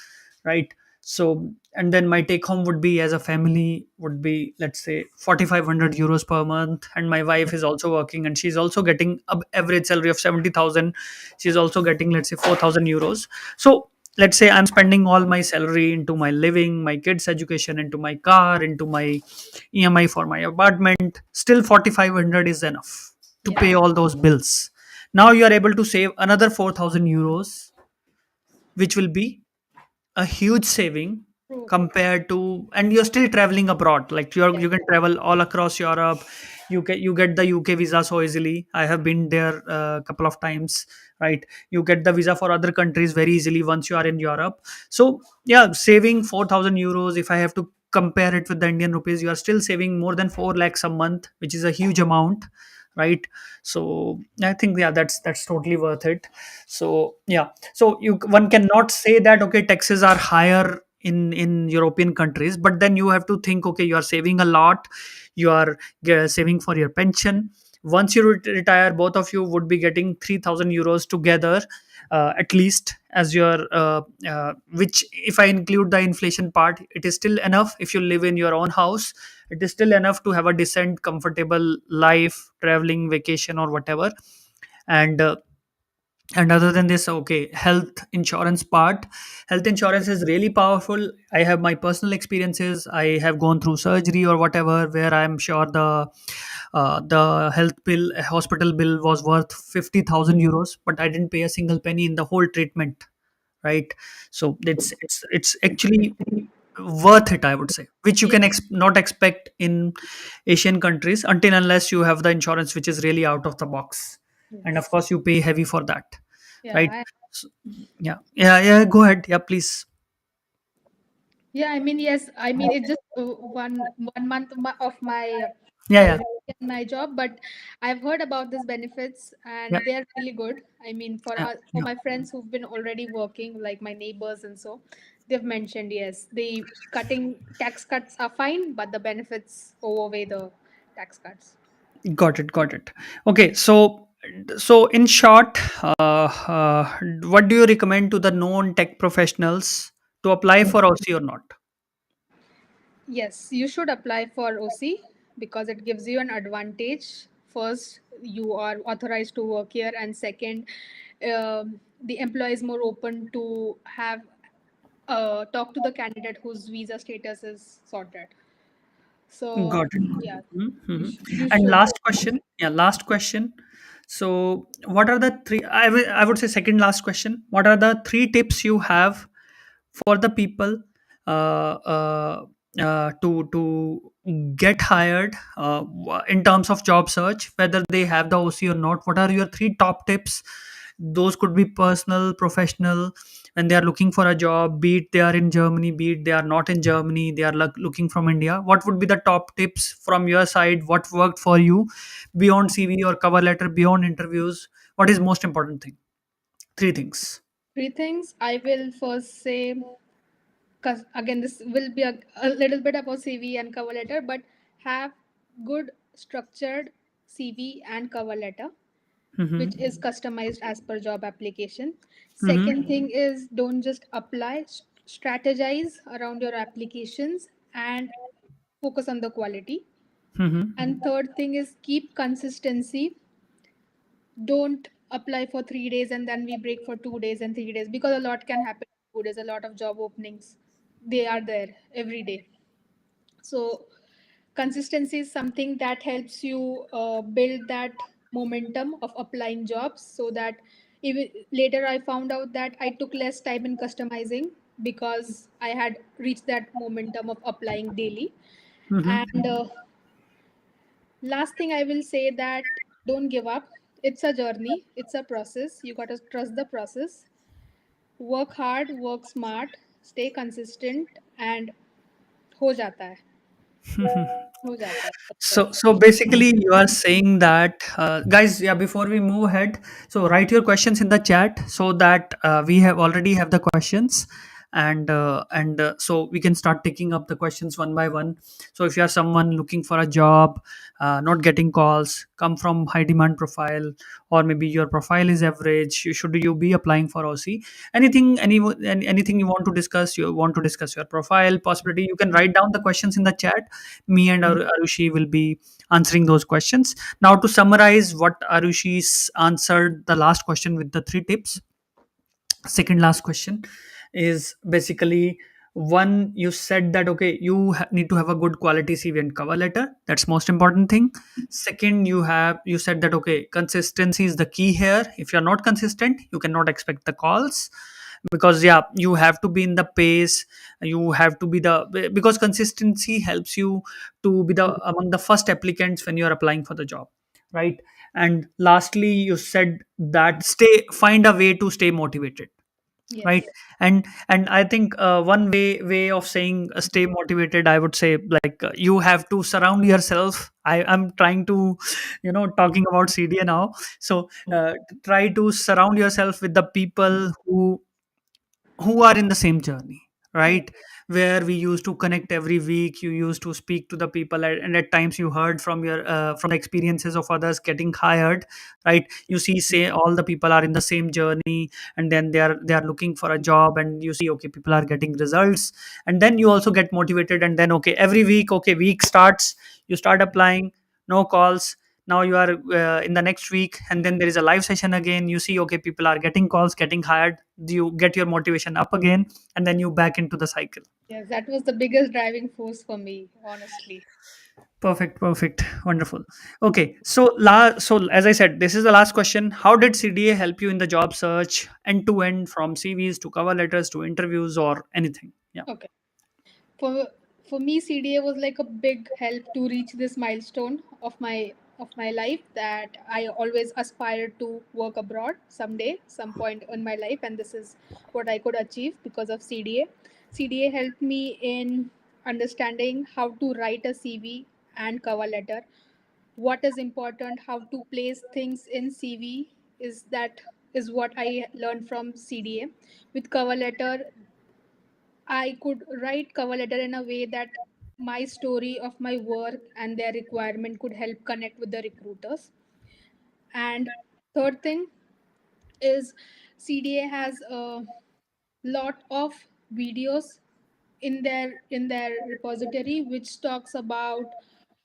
right? So and then my take home would be, as a family, would be, let's say, 4,500 euros per month, and my wife is also working and she's also getting average salary of 70,000. She's also getting, let's say, 4,000 euros. So let's say I'm spending all my salary into my living, my kids education, into my car, into my EMI for my apartment. Still 4,500 is enough to Yeah, pay all those bills. Now you are able to save another 4,000 euros, which will be a huge saving true. compared to, and you're still traveling abroad, like Yes, you can travel all across Europe. You get the UK visa so easily. I have been there a couple of times, right? You get the visa for other countries very easily once you are in Europe. So yeah, saving 4,000 euros, if I have to compare it with the Indian rupees, you are still saving more than 4 lakhs a month, which is a huge amount, right? So I think, yeah, that's totally worth it. So yeah, so one cannot say that, okay, taxes are higher in European countries, but then you have to think, okay, you are saving a lot, you are saving for your pension. Once you retire, both of you would be getting 3,000 euros together, at least, as your which, if I include the inflation part, it is still enough. If you live in your own house, it is still enough to have a decent, comfortable life, traveling, vacation, or whatever. And other than this, okay, health insurance part. Health insurance is really powerful. I have my personal experiences. I have gone through surgery or whatever, where I'm sure the health bill, hospital bill, was worth 50,000 euros, but I didn't pay a single penny in the whole treatment, right? So it's actually worth it, I would say, which you yes, can not expect in Asian countries, until unless you have the insurance, which is really out of the box, and of yes. course you pay heavy for that, Yeah, right? So, yeah, yeah, yeah, go ahead, yeah, please. yeah. I mean, yes. I mean, it's just one month of my Yeah, yeah, salary in my job, but I've heard about these benefits, yeah, and they're really good. I mean, yeah, for yeah. my friends who've been already working, like my neighbors and so, they've mentioned yes, the cutting tax cuts are fine, but the benefits overweigh the tax cuts. Got it. Okay, so in short, what do you recommend to the non tech professionals, to apply for OC or not? Yes, you should apply for OC because it gives you an advantage. First, you are authorized to work here, and second, the employer is more open to have talk to the candidate whose visa status is sorted. So, Got it. yeah, Mhm. you And should. last question. Yeah, last question. So, what are the three? I would say second last question. What are the three tips you have for the people uh, uh, to get hired in terms of job search, whether they have the OC or not? What are your three top tips? Those could be personal, professional, when they are looking for a job, be it they are in Germany, be it they are not in Germany, they are looking from India. What would be the top tips from your side? What worked for you beyond CV or cover letter, beyond interviews? What is most important thing? Three things. Three things I will first say, because again, this will be a little bit about CV and cover letter, but have good structured CV and cover letter which Mm-hmm. is customized as per job application. Second Mm-hmm. thing is don't just apply, strategize around your applications and focus on the quality. Mm-hmm. And third thing is keep consistency. Don't apply for 3 days and then we break for 2 days and 3 days, because a lot can happen in 2 days. A lot of job openings, they are there every day. So consistency is something that helps you build that momentum of applying jobs, so that even later I found out that I took less time in customizing because I had reached that momentum of applying daily. And Mm-hmm. last thing I will say that don't give up. It's a journey, it's a process. You got to trust the process. Work hard, work smart, stay consistent, and हो जाता है हो जाता है सबसे So अच्छा. basically, you are saying that, guys. Yeah, before we move ahead, so write your questions in the chat so that we have already have the questions, and so we can start taking up the questions one by one. So if you are someone looking for a job, not getting calls, come from high demand profile, or maybe your profile is average, you be applying for OC? Anything you want to discuss? You want to discuss your profile possibility? You can write down the questions in the chat. Me and Arushi will be answering those questions. Now, to summarize what Arushi's answered the last question with the three tips, second last question is basically, one, you said that okay, you need to have a good quality CV and cover letter. That's most important thing. Second, you said that okay, consistency is the key here. If you're not consistent, you cannot expect the calls, because yeah, you have to be in the pace. You have to be the, because consistency helps you to be the among the first applicants when you're applying for the job, right? And lastly, you said that find a way to stay motivated, right? Yes. And I think one way of saying stay motivated, I would say, like, you have to surround yourself. I'm trying to, talking about CDA now. So try to surround yourself with the people who are in the same journey, Yeah. right? Where we used to connect every week, you used to speak to the people, and at times you heard from the experiences of others getting hired, right? You see, say all the people are in the same journey, and then they are looking for a job, and you see, okay, people are getting results, and then you also get motivated, and then okay, every week, okay, week starts, you start applying, no calls. Now you are in the next week, and then there is a live session again. You see, okay, people are getting calls, getting hired. You get your motivation up again, and then you back into the cycle. Yes, that was the biggest driving force for me, honestly. Perfect, perfect, wonderful. Okay, so as I said, this is the last question. How did CDA help you in the job search, end to end, from CVs to cover letters to interviews or anything? Yeah. Okay. For for me, CDA was like a big help to reach this milestone of my life, that I always aspired to work abroad someday, some point in my life, and this is what I could achieve because of CDA. CDA helped me in understanding how to write a CV and cover letter, what is important, how to place things in CV, is what I learned from CDA. With cover letter, I could write cover letter in a way that my story of my work and their requirement could help connect with the recruiters. And third thing is CDA has a lot of videos in their repository, which talks about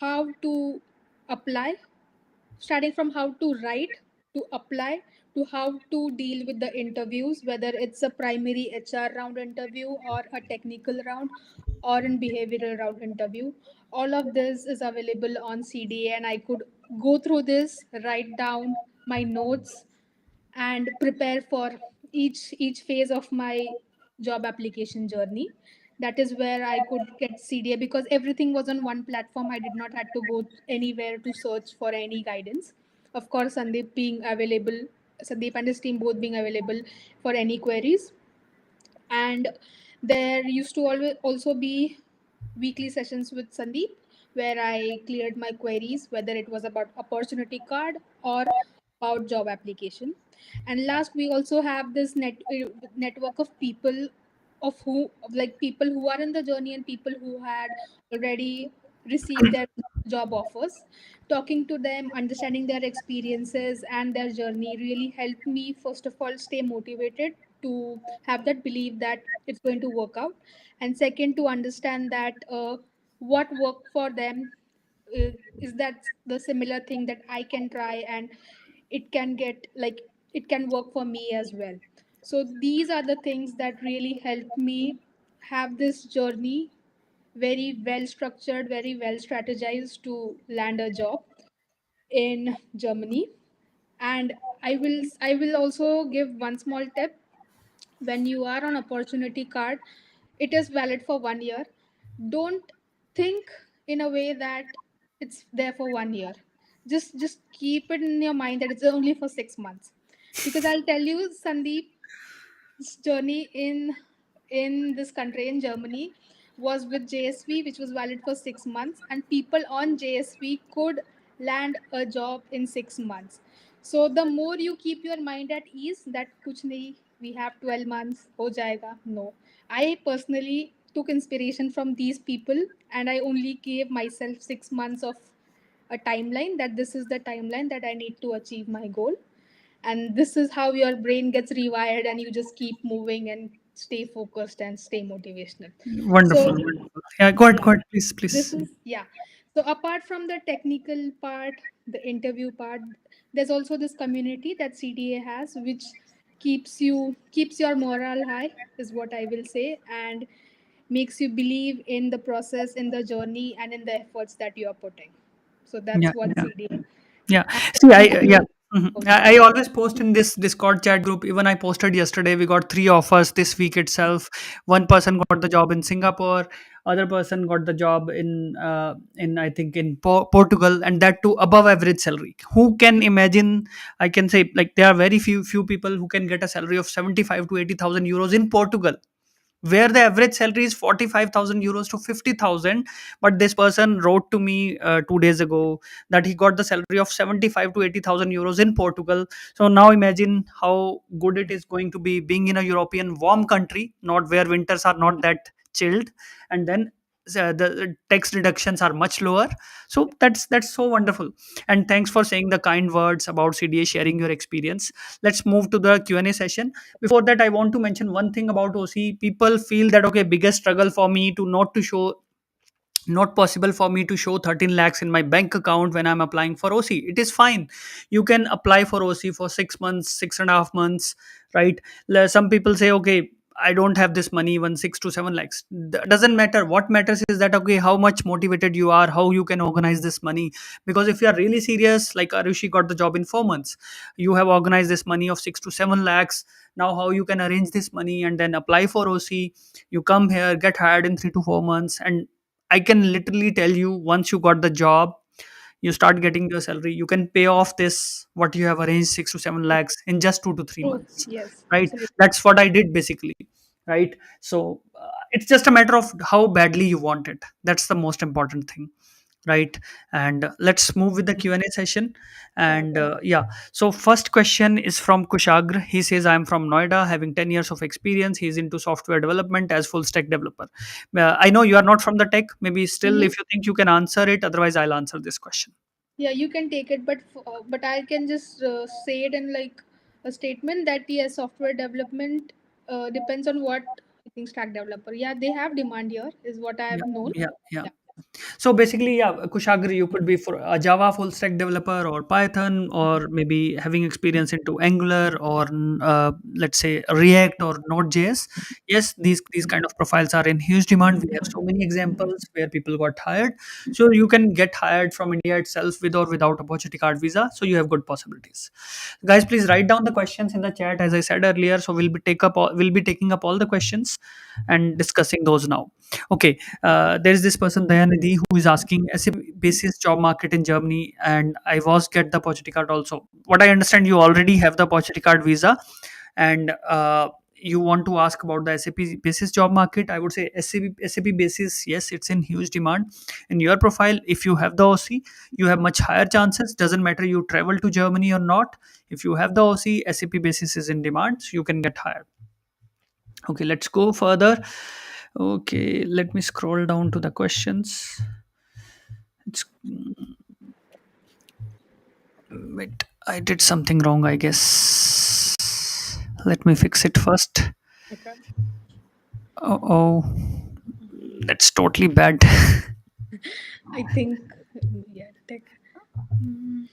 how to apply, starting from how to write, to apply, to how to deal with the interviews, whether it's a primary HR round interview or a technical round or in behavioral round interview. All of this is available on CDA, and I could go through this, write down my notes, and prepare for each phase of my job application journey. That is where I could get CDA, because everything was on one platform. I did not had to go anywhere to search for any guidance. Of course, Sandeep and his team both being available for any queries. And there used to always also be weekly sessions with Sandeep, where I cleared my queries, whether it was about opportunity card or about job application. And last, we also have this network of people, of who like people who are in the journey and people who had already received their job offers. Talking to them, understanding their experiences and their journey really helped me, first of all, stay motivated, to have that belief that it's going to work out, and second, to understand that what worked for them, uh, is that the similar thing that I can try, and it can get like it can work for me as well. So these are the things that really helped me have this journey very well structured, very well strategized, to land a job in Germany. And I will also give one small tip. When you are on opportunity card, it is valid for 1 year. Don't think in a way that it's there for 1 year. Just keep it in your mind that it's only for 6 months. Because I'll tell you, Sandeep, journey in this country, in Germany, was with JSV, which was valid for 6 months, and people on JSV could land a job in 6 months. So the more you keep your mind at ease that kuch nahi, we have 12 months, ho jayega. No, I personally took inspiration from these people, and I only gave myself 6 months of a timeline, that this is the timeline that I need to achieve my goal. And this is how your brain gets rewired, and you just keep moving and stay focused and stay motivational. Wonderful, So wonderful. Yeah, go ahead, yeah, go ahead, please, this please. is yeah. So apart from the technical part, the interview part, there's also this community that CDA has, which keeps your morale high, is what I will say, and makes you believe in the process, in the journey, and in the efforts that you are putting. So Yeah, that's what yeah. CDA. Yeah. And See, I if yeah. you Mhm. Okay. I always post in this Discord chat group. Even I posted yesterday. We got three offers this week itself. One person got the job in Singapore. Other person got the job in I think in Portugal, and that too above average salary. Who can imagine? I can say like there are very few people who can get a salary of 75 to 80,000 euros in Portugal, where the average salary is 45,000 euros to 50,000. But this person wrote to me 2 days ago that he got the salary of 75 to 80,000 euros in Portugal. So now imagine how good it is going to be being in a European warm country, not where winters are not that chilled, and then the tax deductions are much lower. So that's so wonderful. And thanks for saying the kind words about CDA, sharing your experience. Let's move to the Q&A session. Before that, I want to mention one thing about OC. People feel that okay, biggest struggle for me to not to show, not possible for me to show 13 lakhs in my bank account when I'm applying for OC. It is fine. You can apply for OC for 6 months, 6.5 months, right? Some people say, okay, I don't have this money, even 6 to 7 lakhs. Doesn't matter. What matters is that, okay, how much motivated you are, how you can organize this money. Because if you are really serious, like Arushi got the job in 4 months, you have organized this money of 6 to 7 lakhs. Now, how you can arrange this money and then apply for OC? You come here, get hired in 3 to 4 months, and I can literally tell you, once you got the job, you start getting your salary, you can pay off this what you have arranged 6 to 7 lakhs in just 2 to 3 True. months, Yes, right? absolutely. That's what I did basically, right? So it's just a matter of how badly you want it. That's the most important thing, right? And let's move with the Q&A session. Sure. And yeah, so first question is from Kushagra. He says, I'm from Noida, having 10 years of experience. He's into software development as full stack developer. I know you are not from the tech, maybe still Mm-hmm. if you think you can answer it, otherwise I'll answer this question. Yeah, you can take it, but I can just say it in like a statement that yes, software development depends on what stack developer. Yeah, they have demand here, is what I Yeah, have known. yeah, yeah. Yeah. So basically, yeah, Kushagra, you could be for a Java full stack developer or Python, or maybe having experience into Angular or let's say React or Node.js. Yes, these kind of profiles are in huge demand. We have so many examples where people got hired. So you can get hired from India itself with or without opportunity card visa. So you have good possibilities. Guys, please write down the questions in the chat as I said earlier. So we'll be taking up all the questions and discussing those now. Okay, there is this person Dayanidhi who is asking SAP basis job market in Germany, and I was get the opportunity card also. What I understand, you already have the opportunity card visa, and you want to ask about the SAP basis job market. I would say SAP basis, yes, it's in huge demand. In your profile, if you have the OC, you have much higher chances. Doesn't matter you travel to Germany or not. If you have the OC, SAP basis is in demand, so you can get hired. Okay, let's go further. Okay, let me scroll down to the questions. It's wait, I did something wrong, I guess. Let me fix it first. Okay. Oh, that's totally bad. I think, yeah, tech. Mm,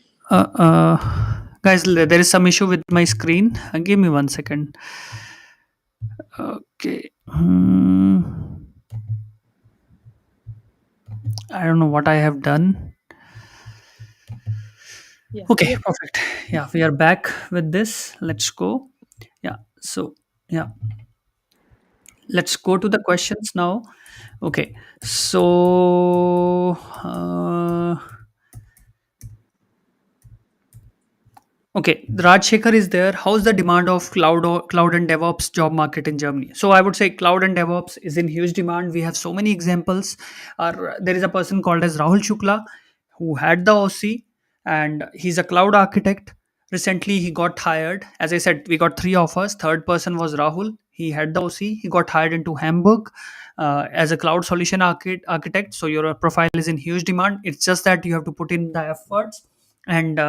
Guys, there is some issue with my screen. Give me 1 second. Okay. I don't know what I have done. yeah, Okay, we are. perfect. Yeah, we are back with this. Let's go. Yeah. So, yeah, let's go to the questions now. Okay. So, okay, Raj Shekhar is there. How's the demand of cloud and DevOps job market in Germany? So I would say cloud and DevOps is in huge demand. We have so many examples. There is a person called as Rahul Shukla who had the OC, and he's a cloud architect. Recently, he got hired. As I said, we got three offers. Third person was Rahul. He had the OC. He got hired into Hamburg as a cloud solution architect. So your profile is in huge demand. It's just that you have to put in the efforts and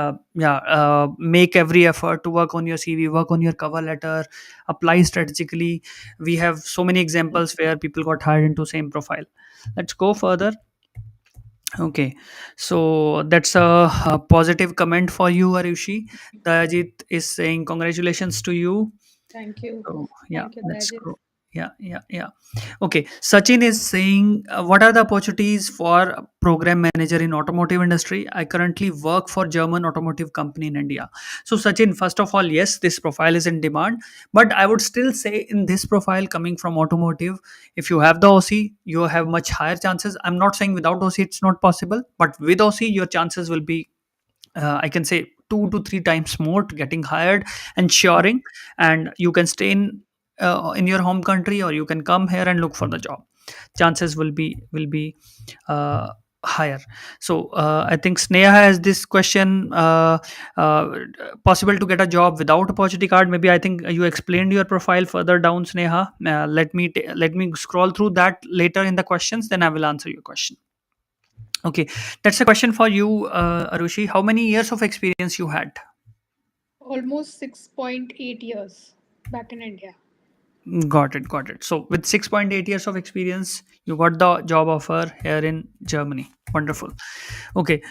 make every effort to work on your CV, work on your cover letter, apply strategically. We have so many examples where people got hired into same profile. Let's go further. Okay, so that's a positive comment for you, Arushi. Dajit is saying congratulations to you. Thank you. So yeah, Thank you, let's Dajit. go. Yeah, yeah, yeah. Okay, Sachin is saying, what are the opportunities for program manager in automotive industry? I currently work for German automotive company in India. So Sachin, first of all, yes, this profile is in demand, but I would still say in this profile coming from automotive, if you have the OC, you have much higher chances. I'm not saying without OC it's not possible, but with OC your chances will be I can say 2 to 3 times more to getting hired and shoring, and you can stay in your home country or you can come here and look for the job. Chances will be uh, higher. So I think Sneha has this question. Possible to get a job without opportunity card? Maybe I think you explained your profile further down, Sneha. Let me scroll through that later in the questions. Then I will answer your question. Okay, that's a question for you, Arushi. How many years of experience you had? Almost 6.8 years back in India. Got it, got it. So with 6.8 years of experience, you got the job offer here in Germany. Wonderful. Okay,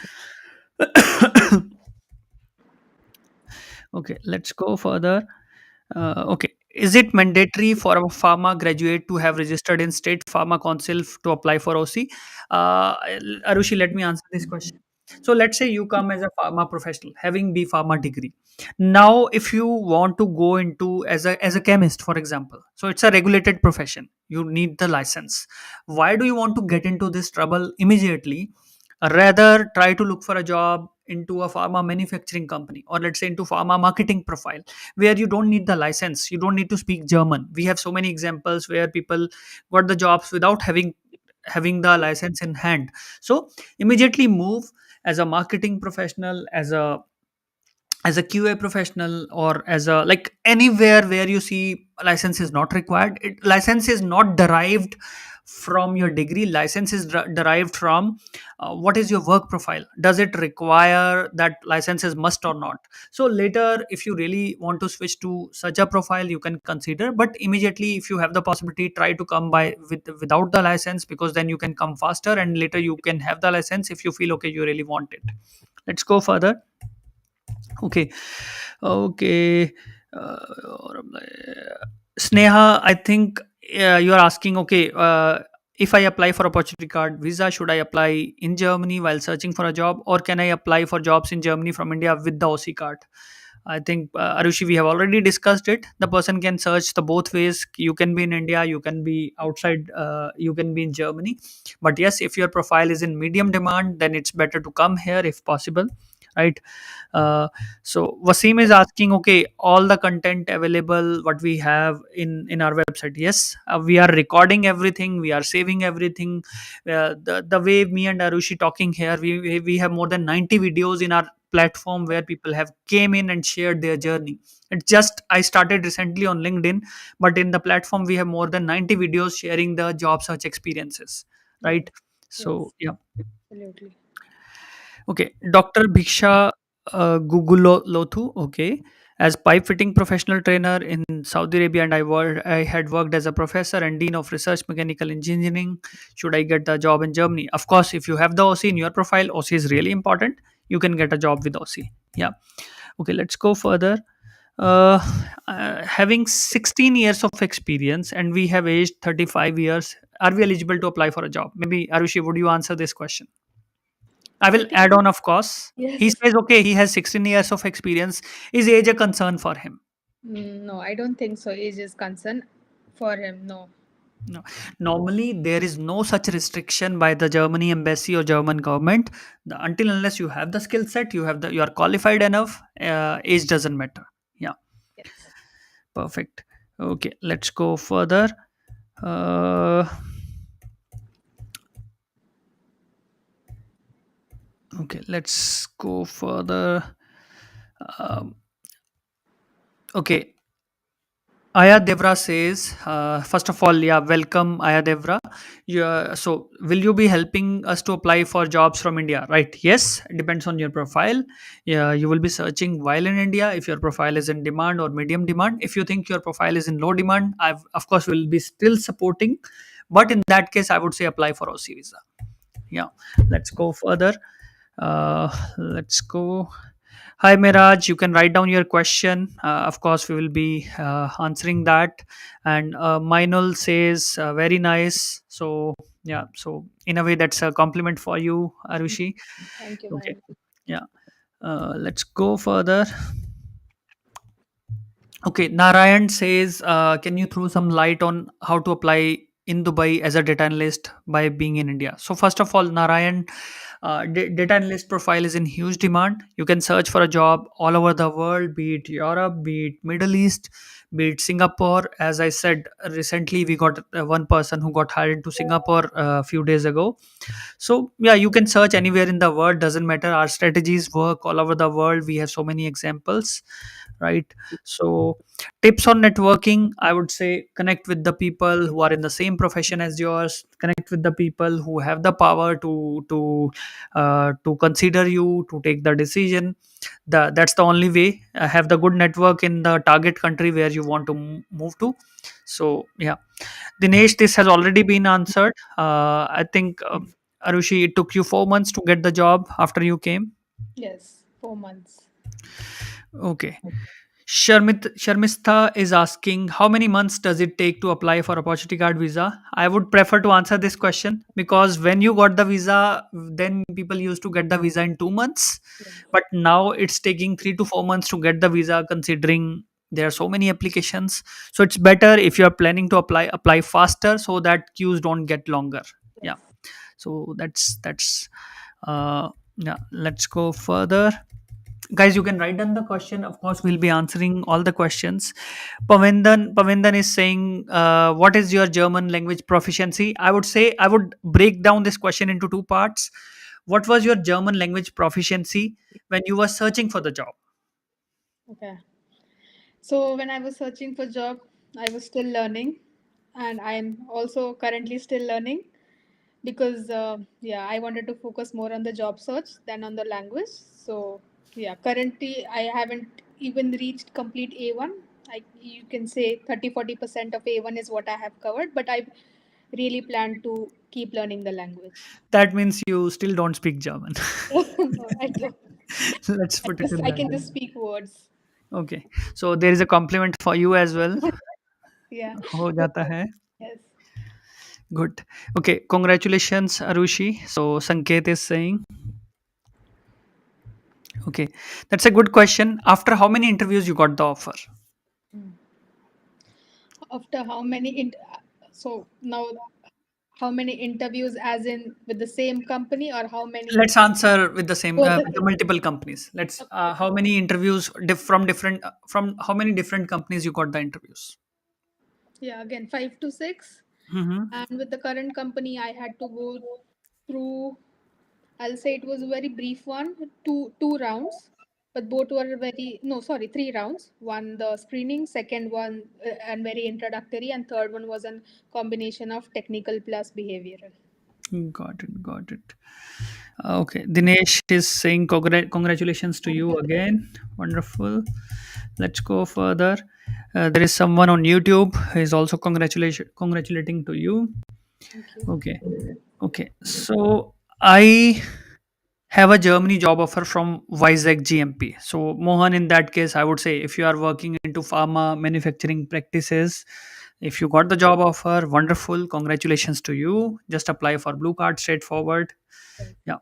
okay. Let's go further. Okay. Is it mandatory for a pharma graduate to have registered in state pharma council to apply for OC? Arushi, let me answer this question. So let's say you come as a pharma professional, having B pharma degree. Now, if you want to go into as a chemist, for example, so it's a regulated profession. You need the license. Why do you want to get into this trouble immediately? Rather, try to look for a job into a pharma manufacturing company, or let's say into pharma marketing profile, where you don't need the license, you don't need to speak German. We have so many examples where people got the jobs without having the license in hand. So immediately move as a marketing professional, as a QA professional, or as a like anywhere where you see license is not required. License is not derived from your degree. License is derived from what is your work profile. Does it require that license is must or not? So later, if you really want to switch to such a profile, you can consider. But immediately, if you have the possibility, try to come by without the license, because then you can come faster, and later you can have the license if you feel okay, you really want it. Let's go further. Okay. Okay. Uh, Sneha, I think you are asking, okay, if I apply for opportunity card visa, should I apply in Germany while searching for a job, or can I apply for jobs in Germany from India with the OC card? I think, Arushi, we have already discussed it. The person can search the both ways. You can be in India, you can be outside, you can be in Germany. But yes, if your profile is in medium demand, then it's better to come here if possible, right? Uh, so Wasim is asking, okay, all the content available what we have in our website. Yes, we are recording everything, we are saving everything. The way me and Arushi talking here, we have more than 90 videos in our platform where people have came in and shared their journey. It's just I started recently on LinkedIn, but in the platform we have more than 90 videos sharing the job search experiences, Yes. right? So Yes. yeah. Absolutely. Okay, Dr. Bhiksha Gugulothu. Okay, as pipe fitting professional trainer in Saudi Arabia, and I had worked as a professor and dean of research mechanical engineering. Should I get the job in Germany? Of course, if you have the OC in your profile, OC is really important. You can get a job with OC. Yeah. Okay, let's go further. Uh, Having 16 years of experience and we have aged 35 years, are we eligible to apply for a job? Maybe Arushi, would you answer this question? I I will think add on, of course. He yes. says, okay, he has 16 years of experience. Is age a concern for him? No, I don't think so. Age is concern for him. No. No. Normally, there is no such restriction by the Germany embassy or German government. Until unless you have the skill set, you are qualified enough. Age doesn't matter. Yeah, Yes. perfect. Okay, let's go further. Uh, okay, let's go further. Um, okay, Aya Devra says, first of all, yeah, welcome, Aya Devra. Yeah, so, will you be helping us to apply for jobs from India? Right? Yes, it depends on your profile. Yeah, you will be searching while in India if your profile is in demand or medium demand. If you think your profile is in low demand, of course, will be still supporting. But in that case, I would say apply for OC visa. Yeah, let's go further. Let's go. Hi, Miraj. You can write down your question. Of course, we will be answering that. And Mainul says, very nice. So, yeah. So, in a way, that's a compliment for you, Arushi. Thank you, Okay. man. Yeah. Let's go further. Okay, Narayan says, can you throw some light on how to apply in Dubai as a data analyst by being in India? So, first of all, Narayan, data analyst profile is in huge demand. You can search for a job all over the world, be it Europe, be it Middle East, be it Singapore. As I said, recently we got one person who got hired to Singapore a few days ago. So yeah, you can search anywhere in the world, doesn't matter. Our strategies work all over the world. We have so many examples, right? So tips on networking, I would say connect with the people who are in the same profession as yours, connect with the people who have the power to consider you, to take the decision. That's the only way. Have the good network in the target country where you want to move to. So yeah, Dinesh, this has already been answered. I think, Arushi, it took you 4 months to get the job after you came. Yes. 4 months. Okay. Sharmistha is asking, how many months does it take to apply for opportunity card visa? I would prefer to answer this question because when you got the visa, then people used to get the visa in 2 months, Yes. but now it's taking 3 to 4 months to get the visa, considering there are so many applications. So it's better if you are planning to apply faster so that queues don't get longer. Yes. Yeah. So that's yeah. Let's go further, guys. You can write down the question. Of course, we'll be answering all the questions. Pavindan is saying, what is your German language proficiency? I would say I would break down this question into two parts. What was your German language proficiency when you were searching for the job? Okay. So when I was searching for job, I was still learning. and I'm also currently still learning because yeah, I wanted to focus more on the job search than on the language. So yeah, currently I haven't even reached complete A1. You can say 30-40% of A1 is what I have covered, but I really plan to keep learning the language. That means you still don't speak German. No, I don't. Let's put it in I that can way. just speak words. Okay, so there is a compliment for you as well. Yeah. हो जाता है. Yes. Good. Okay, congratulations, Arushi. So Sanket is saying, okay, that's a good question. After how many interviews you got the offer? After how many so now how many interviews as in with the same company or how many Let's answer with the same both the with the same? multiple companies. Let's Okay. how many interviews from different from how many different companies you got the interviews? Yeah, again 5 to 6. Mm-hmm. And with the current company I had to go through, I'll say it was a very brief one, two rounds, but both were very, no, sorry, 3 rounds. One the screening, second one and very introductory, and third one was a combination of technical plus behavioral. Got it. Got it. Okay. Dinesh is saying congratulations to Thank you you. again. Wonderful. Let's go further. There is someone on YouTube who is also congratulating to you. Thank you. Okay. Okay. So I have a Germany job offer from Vizag GMP. So Mohan, in that case, I would say if you are working into pharma manufacturing practices, if you got the job offer, wonderful. Congratulations to you. Just apply for blue card straightforward. Yes. Yeah.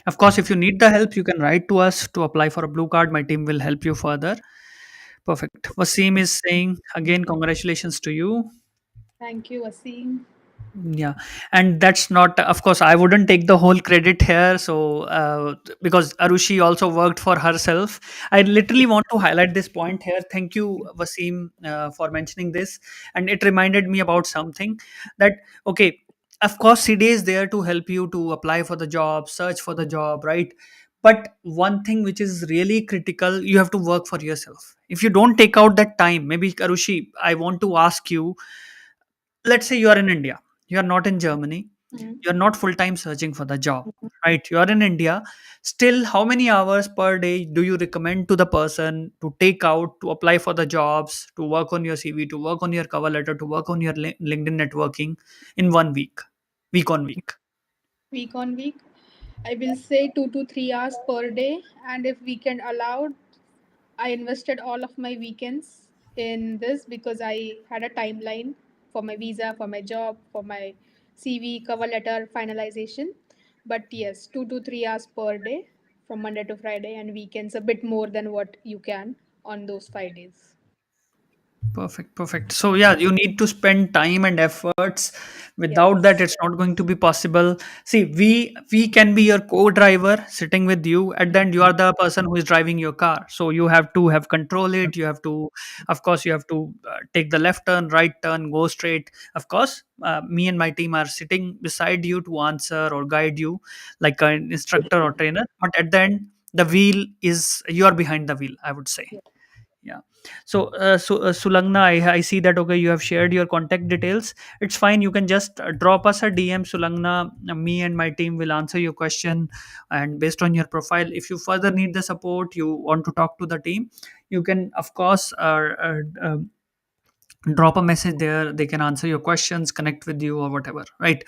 Of course, if you need the help, you can write to us to apply for a blue card. My team will help you further. Perfect. Wasim is saying again, congratulations to you. Thank you, Asim. Yeah, and that's not, of course, I wouldn't take the whole credit here. So, because Arushi also worked for herself, I literally want to highlight this point here. Thank you, Wasim, for mentioning this. And it reminded me about something that, okay, of course, CDA is there to help you to apply for the job, search for the job, right? But one thing which is really critical, you have to work for yourself. If you don't take out that time, maybe Arushi, I want to ask you, let's say you are in India, you are not in Germany, Mhm. you are not full time searching for the job, right? You are in India. Still, how many hours per day do you recommend to the person to take out to apply for the jobs, to work on your CV, to work on your cover letter, to work on your LinkedIn networking in 1 week, week on week? Week on week, I will say 2 to 3 hours per day, and if weekend allowed, I invested all of my weekends in this because I had a timeline for my visa, for my job, for my CV, cover letter finalization. But yes, 2 to 3 hours per day from Monday to Friday, and weekends a bit more than what you can on those 5 days. Perfect, perfect. So yeah, you need to spend time and efforts. Without that, Yes. it's not going to be possible. See, we can be your co-driver sitting with you. At the end, you are the person who is driving your car. So you have to have control it. You have to, of course, you have to take the left turn, right turn, go straight. Of course, me and my team are sitting beside you to answer or guide you, like an instructor or trainer. But at the end, the wheel is you are behind the wheel, I would say. Yes. Yeah. So Sulangna, I see that okay, you have shared your contact details. It's fine. You can just drop us a DM, Sulangna. Me and my team will answer your question, and based on your profile, if you further need the support, you want to talk to the team, you can of course drop a message there. They can answer your questions, connect with you, or whatever, right?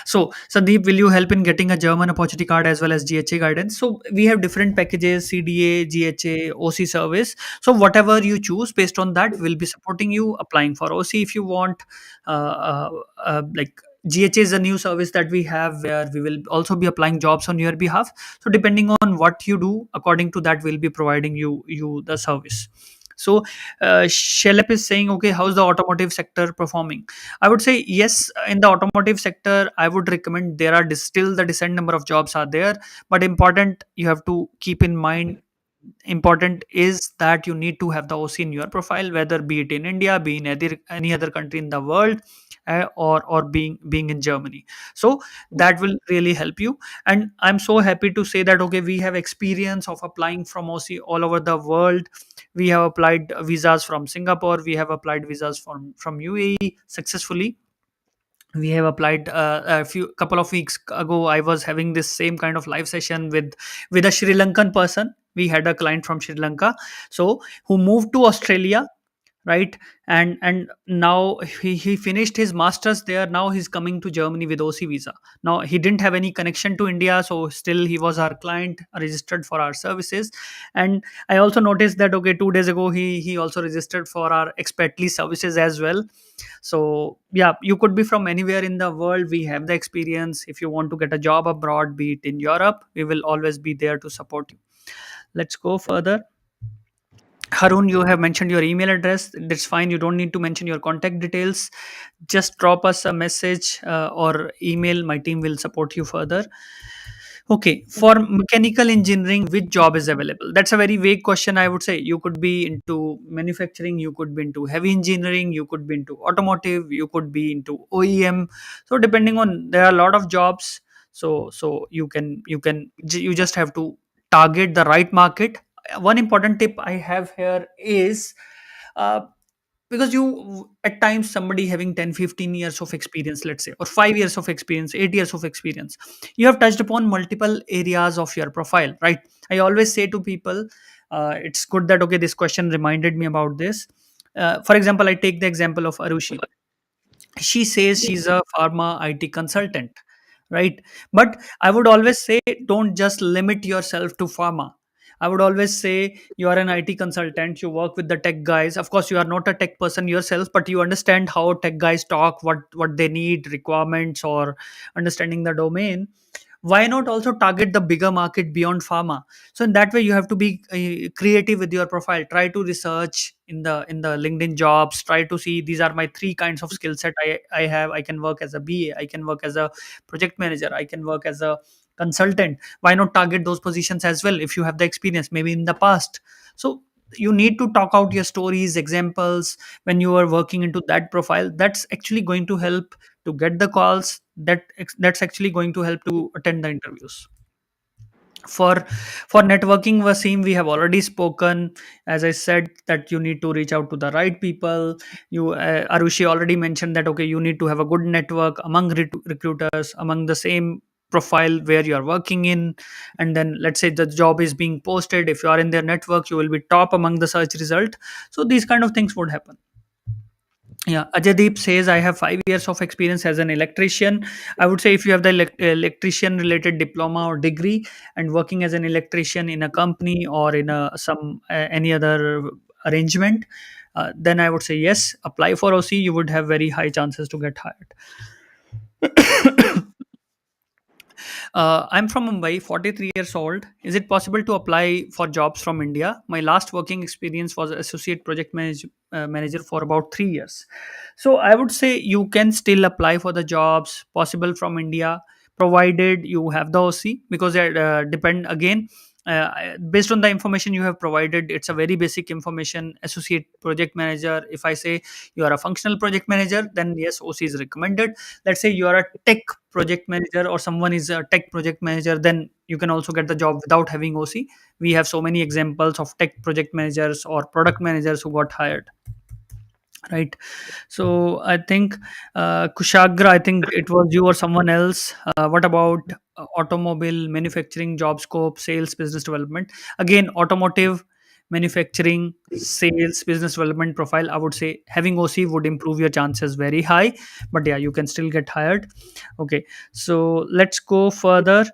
So Sandeep, will you help in getting a German opportunity card as well as GHA guidance? So we have different packages: CDA, GHA, OC service. So whatever you choose, based on that we'll be supporting you applying for OC if you want. Like GHA is a new service that we have where we will also be applying jobs on your behalf. So depending on what you do, according to that we'll be providing you the service. So Shelep is saying, okay, how's the automotive sector performing? I would say yes. In the automotive sector, I would recommend there are still the decent number of jobs are there, but important you have to keep in mind. important is that you need to have the OC in your profile, whether be it in India, be in any other country in the world, or being in Germany. So that will really help you. And I'm so happy to say that okay, we have experience of applying from OC all over the world. We have applied visas from Singapore, we have applied visas from UAE successfully. We have applied a few couple of weeks ago. I was having this same kind of live session with a Sri Lankan person. We had a client from Sri Lanka, so who moved to Australia, right? And now he finished his masters there. Now he's coming to Germany with OC visa. Now he didn't have any connection to India, so still he was our client, registered for our services. And I also noticed that okay, 2 days ago he also registered for our expatly services as well. So yeah, you could be from anywhere in the world. We have the experience. If you want to get a job abroad, be it in Europe, we will always be there to support you. Let's go further. Harun, you have mentioned your email address. That's fine. You don't need to mention your contact details. Just drop us a message or email. My team will support you further. Okay, for mechanical engineering, which job is available? That's a very vague question, I would say. You could be into manufacturing, you could be into heavy engineering, you could be into automotive, you could be into OEM. So depending on, there are a lot of jobs. So you just have to target the right market. One important tip I have here is uh, because you at times somebody having 10-15 years of experience, let's say, or 5 years of experience, 8 years of experience, you have touched upon multiple areas of your profile, right? I always say to people, it's good that okay, this question reminded me about this. For example, I take the example of Arushi. She says she's a pharma IT consultant, right? But I would always say, don't just limit yourself to pharma. I would always say you are an IT consultant, you work with the tech guys. Of course, you are not a tech person yourself, but you understand how tech guys talk, what they need, requirements, or understanding the domain. Why not also target the bigger market beyond pharma? So in that way, you have to be creative with your profile. Try to research in the LinkedIn jobs. Try to see, these are my three kinds of skill set I have. I can work as a BA, I can work as a project manager, I can work as a consultant. Why not target those positions as well if you have the experience maybe in the past? So you need to talk out your stories, examples. When you are working into that profile, that's actually going to help to get the calls. That's actually going to help to attend the interviews. For networking, Wasim, we have already spoken. As I said, that you need to reach out to the right people. You Arushi already mentioned that okay, you need to have a good network among recruiters, among the same profile where you are working in. And then let's say the job is being posted, if you are in their network, you will be top among the search result. So these kind of things would happen. Yeah, Ajaydeep says I have 5 years of experience as an electrician. I would say if you have the electrician related diploma or degree and working as an electrician in a company or in a some any other arrangement, then I would say yes, apply for OC. You would have very high chances to get hired. I'm from Mumbai, 43 years old. Is it possible to apply for jobs from India? My last working experience was associate manager for about 3 years. So I would say you can still apply for the jobs possible from India, provided you have the OC, because it depend again. Based on the information you have provided, it's a very basic information. Associate project manager. If I say you are a functional project manager, then yes, OC is recommended. Let's say you are a tech project manager or someone is a tech project manager, then you can also get the job without having OC. We have so many examples of tech project managers or product managers who got hired, right? So I think Kushagra, I think it was you or someone else. What about automobile manufacturing job scope, sales, business development? Again, automotive, manufacturing, sales, business development profile, I would say having OC would improve your chances very high. But yeah, you can still get hired. Okay, so let's go further.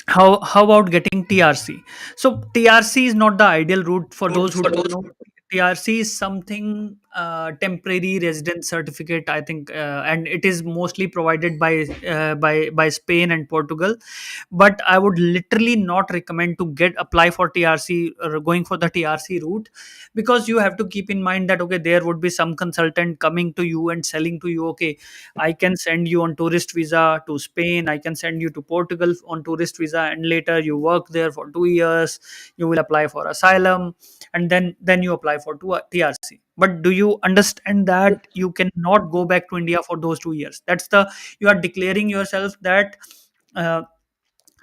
How about getting TRC? So TRC is not the ideal route. For those who don't know, TRC is something temporary residence certificate, I think, and it is mostly provided by Spain and Portugal. But I would literally not recommend to get apply for TRC or going for the TRC route, because you have to keep in mind that okay, there would be some consultant coming to you and selling to you, okay, I can send you on tourist visa to Spain, I can send you to Portugal on tourist visa, and later you work there for 2 years, you will apply for asylum, and then you apply for TRC. But do you understand that you cannot go back to India for those 2 years? That's the, you are declaring yourself that uh,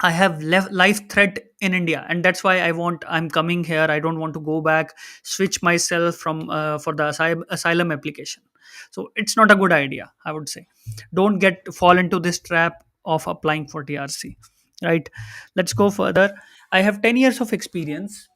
I have left life threat in India, and that's why I'm coming here. I don't want to go back, switch myself from for the asylum application. So it's not a good idea, I would say. Don't get fall into this trap of applying for TRC. Right? Let's go further. I have 10 years of experience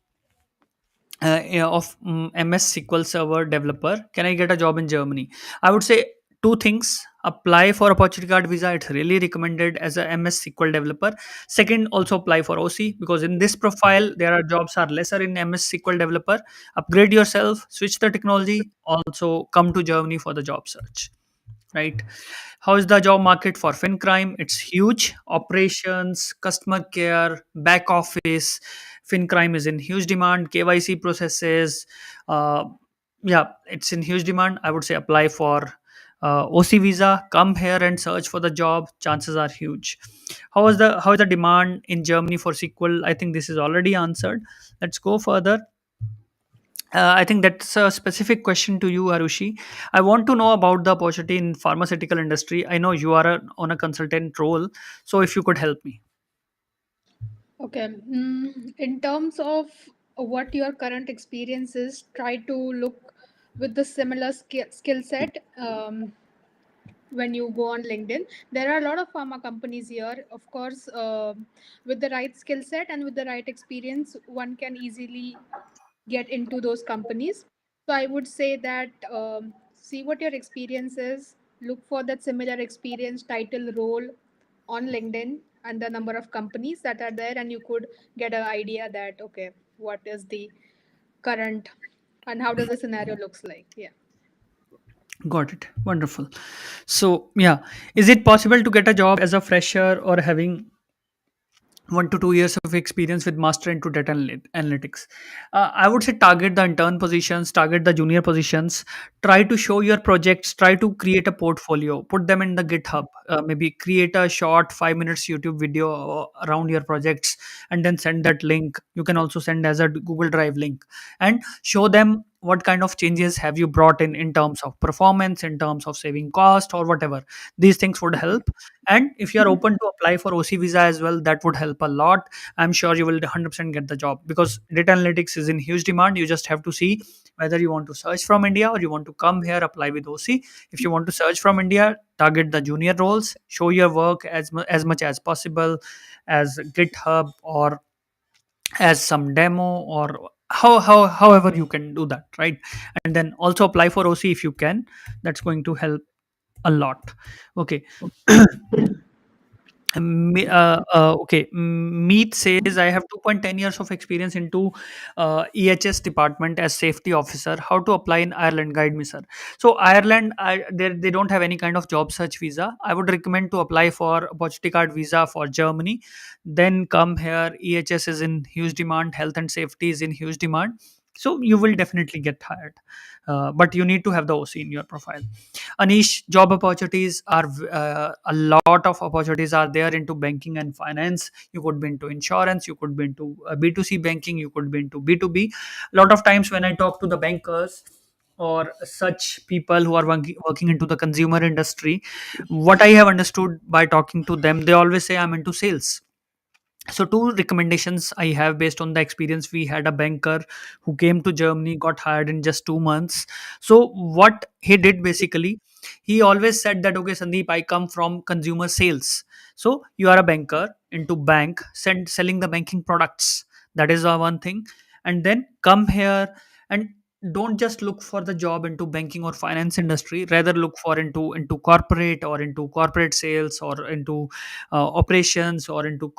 yeah, of MS SQL Server developer. Can I get a job in Germany? I would say two things. Apply for opportunity card visa. It's really recommended as a MS SQL developer. Second, also apply for OC, because in this profile there are jobs are lesser in MS SQL developer. Upgrade yourself, switch the technology. Also come to Germany for the job search. Right? How is the job market for FinCrime? It's huge. Operations, customer care, back office. FinCrime is in huge demand. KYC processes. Uh, yeah, it's in huge demand. I would say apply for OC visa. Come here and search for the job. Chances are huge. How is the demand in Germany for SQL? I think this is already answered. Let's go further. I think that's a specific question to you, Arushi. I want to know about the opportunity in pharmaceutical industry. I know you are on a consultant role, so if you could help me. Okay. In terms of what your current experience is, try to look with the similar skill set. When you go on LinkedIn, there are a lot of pharma companies here. Of course, with the right skill set and with the right experience, one can easily get into those companies. So I would say that see what your experience is, look for that similar experience, title, role on LinkedIn, and the number of companies that are there, and you could get an idea that okay, what is the current and how does the scenario looks like. Yeah. Got it. Wonderful. So, yeah, is it possible to get a job as a fresher or having 1 to 2 years of experience with master into data analytics? I would say target the intern positions, target the junior positions, try to show your projects, try to create a portfolio, put them in the GitHub, maybe create a short 5 minutes YouTube video around your projects, and then send that link. You can also send as a Google Drive link, and show them what kind of changes have you brought in terms of performance, in terms of saving cost, or whatever. These things would help. And if you are open to apply for OC visa as well, that would help a lot. I'm sure you will 100% get the job, because data analytics is in huge demand. You just have to see whether you want to search from India or you want to come here apply with OC. If you want to search from India, target the junior roles, show your work as much as possible, as GitHub or as some demo, or however you can do that, right? And then also apply for OC if you can. That's going to help a lot. Okay. Okay. Meet says I have 2.10 years of experience into EHS department as safety officer. How to apply in Ireland? Guide me, sir. So Ireland, they don't have any kind of job search visa. I would recommend to apply for opportunity card visa for Germany. Then come here. EHS is in huge demand. Health and safety is in huge demand. So you will definitely get hired, but you need to have the OC in your profile. Anish, job opportunities are a lot of opportunities are there into banking and finance. You could be into insurance, you could be into B2C banking, you could be into B2B. A lot of times when I talk to the bankers or such people who are working into the consumer industry, what I have understood by talking to them, they always say I'm into sales. So two recommendations I have based on the experience. We had a banker who came to Germany, got hired in just 2 months. So what he did basically, he always said that okay, Sandeep, I come from consumer sales. So you are a banker into bank, selling the banking products. That is one thing. And then come here and don't just look for the job into banking or finance industry, rather look for into corporate, or into corporate sales, or into operations, or into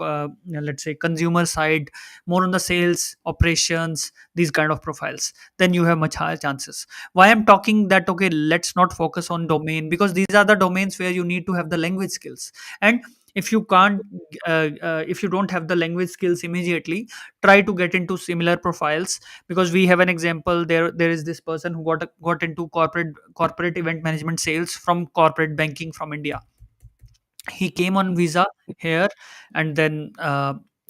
let's say consumer side, more on the sales operations, these kind of profiles. Then you have much higher chances. Why I'm talking that, okay, let's not focus on domain, because these are the domains where you need to have the language skills. And if you can't if you don't have the language skills immediately, try to get into similar profiles. Because we have an example, there is this person who got into corporate event management sales from corporate banking from India. He came on visa here, and then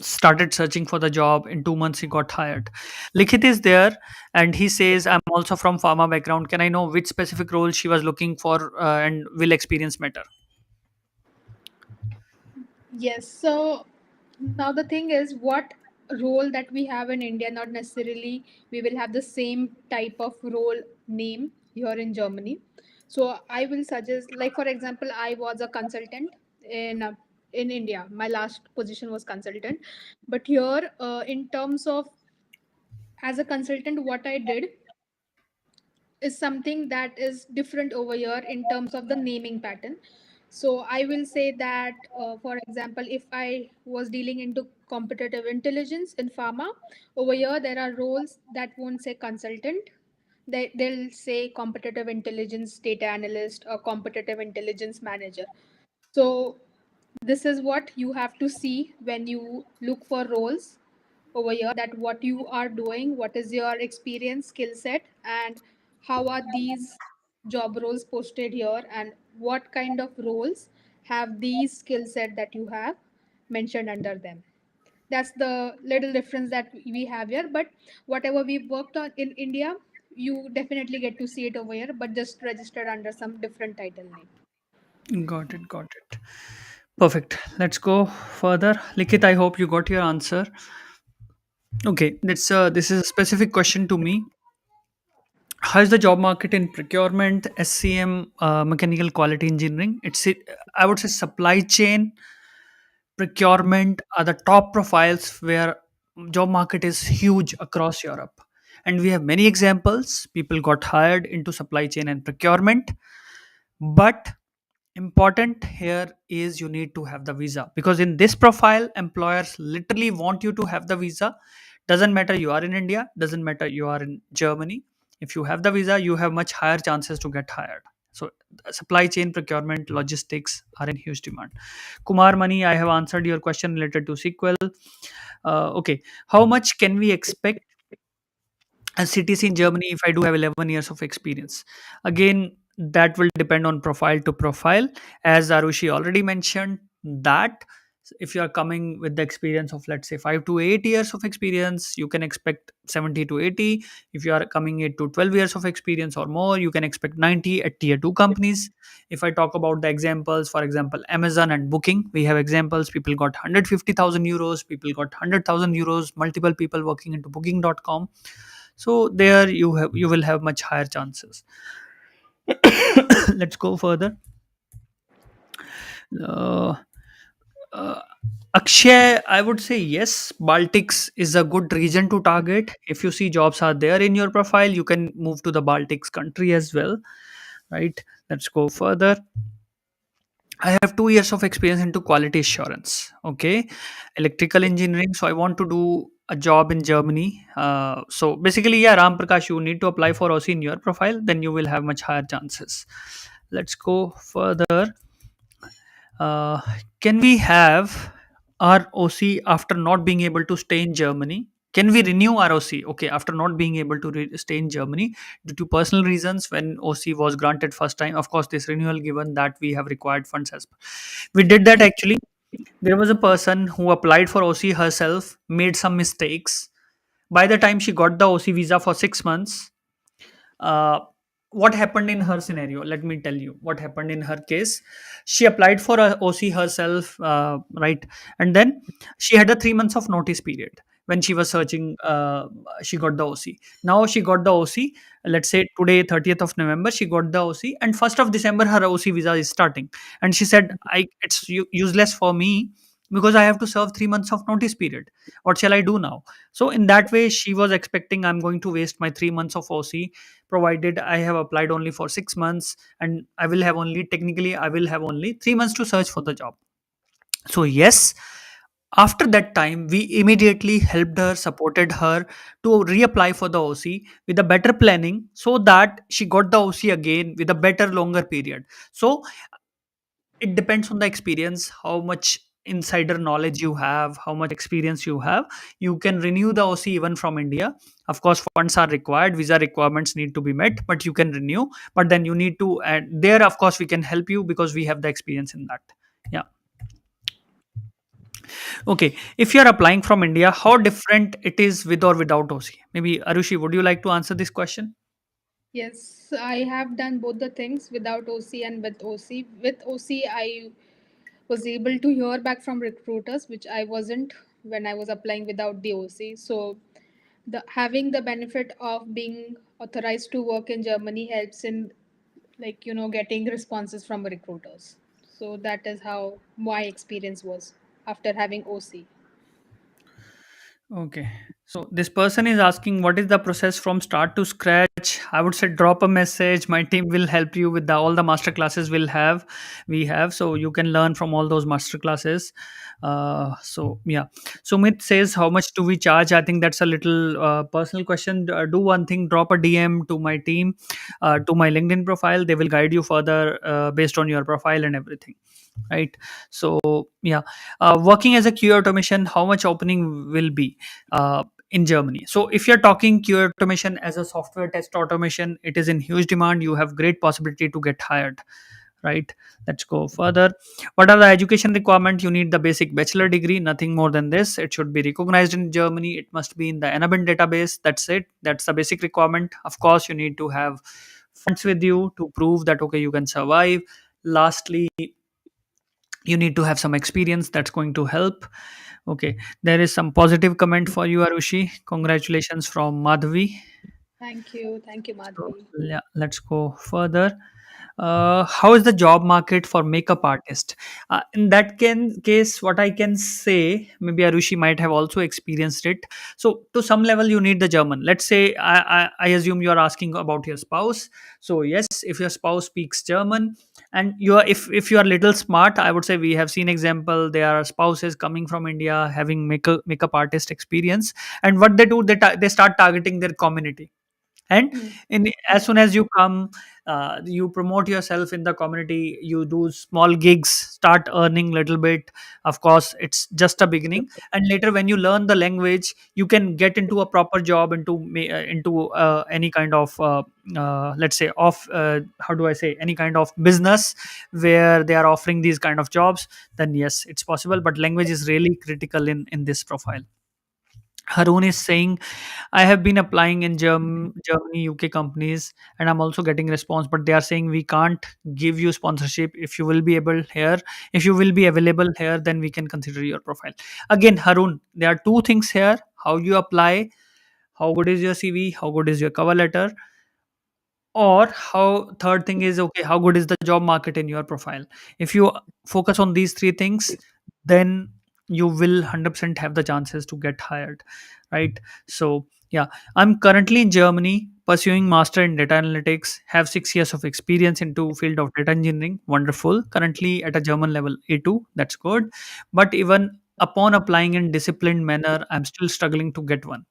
started searching for the job. In 2 months he got hired. Likhit is there, and he says, I'm also from pharma background, can I know which specific role she was looking for, and will experience matter? Yes. So now the thing is, what role that we have in India, not necessarily we will have the same type of role name here in Germany. So I will suggest, like for example, I was a consultant in India. My last position was consultant, but here, in terms of as a consultant, what I did is something that is different over here in terms of the naming pattern. So I will say that, for example, if I was dealing into competitive intelligence in pharma, over here there are roles that won't say consultant. They'll say competitive intelligence data analyst or competitive intelligence manager. So this is what you have to see when you look for roles over here, that what you are doing, what is your experience, skill set, and how are these job roles posted here, and what kind of roles have these skill set that you have mentioned under them. That's the little difference that we have here. But whatever we worked on in India, you definitely get to see it over here, but just registered under some different title name. Got it, got it. Perfect. Let's go further. Likit, I hope you got your answer. Okay, this is a specific question to me. How is the job market in procurement, SCM, mechanical quality engineering? I would say supply chain, procurement are the top profiles where job market is huge across Europe. And we have many examples. People got hired into supply chain and procurement, but important here is you need to have the visa, because in this profile employers literally want you to have the visa. Doesn't matter you are in India, doesn't matter you are in Germany. If you have the visa, you have much higher chances to get hired. So supply chain, procurement, logistics are in huge demand. Kumar Mani, I have answered your question related to SQL. Okay, how much can we expect as CTC in Germany if I do have 11 years of experience? Again, that will depend on profile to profile. As Arushi already mentioned, that if you are coming with the experience of, let's say, 5 to 8 years of experience, you can expect 70 to 80. If you are coming to 12 years of experience or more, you can expect 90 at tier 2 companies. If I talk about the examples, for example, Amazon and Booking, we have examples. People got 150,000 euros, people got 100,000 euros, multiple people working into booking.com. So there you will have much higher chances. Let's go further. uh, uh, Akshay, I would say yes, Baltics is a good region to target. If you see jobs are there in your profile, you can move to the Baltics country as well, right? Let's go further. I have 2 years of experience into quality assurance. Okay, electrical engineering. So I want to do a job in Germany. So basically, yeah, Ram Prakash, you need to apply for OC in your profile. Then you will have much higher chances. Let's go further. Uh, can we have our OC after not being able to stay in Germany? Can we renew our OC? Okay, after not being able to stay in Germany due to personal reasons when OC was granted first time. Of course, this renewal, given that we have required funds as we did that actually. There was a person who applied for OC herself, made some mistakes. By the time she got the OC visa for 6 months, uh, what happened in her scenario, let me tell you what happened in her case. She applied for a OC herself, right? And then she had a 3 months of notice period. When she was searching, she got the OC. Now she got the OC, let's say today 30th of November she got the OC, and 1st of December her OC visa is starting. And she said, it's useless for me because I have to serve 3 months of notice period. What shall I do now? So in that way, she was expecting I'm going to waste my 3 months of OC, provided I have applied only for 6 months, and I will have only 3 months to search for the job. So yes, after that time, we immediately helped her, supported her to reapply for the OC with a better planning, so that she got the OC again with a better, longer period. So it depends on the experience, how much insider knowledge you have, how much experience you have. You can renew the OC even from India. Of course, funds are required, visa requirements need to be met, but you can renew. But then you need to, and there, of course, we can help you because we have the experience in that. Yeah. Okay, if you're applying from India, how different it is with or without OC? Maybe Arushi, would you like to answer this question? Yes, I have done both the things without OC and with OC. With OC, I was able to hear back from recruiters, which I wasn't when I was applying without the OC. So, the having the benefit of being authorized to work in Germany helps in, like, getting responses from recruiters. So that is how my experience was after having OC. Okay. So this person is asking what is the process from start to scratch. I would say drop a message. My team will help you with all the master classes we have, so you can learn from all those master classes. So yeah. Sumit says how much do we charge? I think that's a little personal question. Do one thing, drop a DM to my team, to my LinkedIn profile. They will guide you further based on your profile and everything, right? So yeah, working as a QA automation, how much opening will be in Germany? So if you're talking QA automation as a software test automation, it is in huge demand. You have great possibility to get hired, right? Let's go further. What are the education requirement? You need the basic bachelor degree, nothing more than this. It should be recognized in Germany. It must be in the NABN database. That's it. That's the basic requirement. Of course, you need to have funds with you to prove that okay, you can survive. Lastly, you need to have some experience. That's going to help. Okay, there is some positive comment for you, Arushi. Congratulations from Madhvi. Thank you, So Madhvi. yeah, let's go further. How is the job market for makeup artist? In that case, what I can say, maybe Arushi might have also experienced it. So to some level, you need the German. Let's say I assume you are asking about your spouse. So yes, if your spouse speaks German, and you are, if you are little smart, I would say we have seen example. There are spouses coming from India having makeup artist experience, and what they do, they start targeting their community. And Hmm. in as soon as you come, you promote yourself in the community, you do small gigs, start earning little bit. Of course, it's just a beginning, and later when you learn the language, you can get into a proper job, into any kind of let's say of how do I say, any kind of business where they are offering these kind of jobs. Then yes, it's possible, but language is really critical in this profile. Harun is saying, I have been applying in Germany, UK companies, and I'm also getting response. But they are saying we can't give you sponsorship. If you will be able here, if you will be available here, then we can consider your profile. Again, Harun, there are two things here: how you apply, how good is your CV, how good is your cover letter, or how third thing is okay, how good is the job market in your profile. If you focus on these three things, then you will 100% have the chances to get hired, right? So yeah, I'm currently in Germany pursuing master in data analytics, have 6 years of experience into field of data engineering. Wonderful. Currently at a German level A2, that's good. But even upon applying in disciplined manner, I'm still struggling to get one.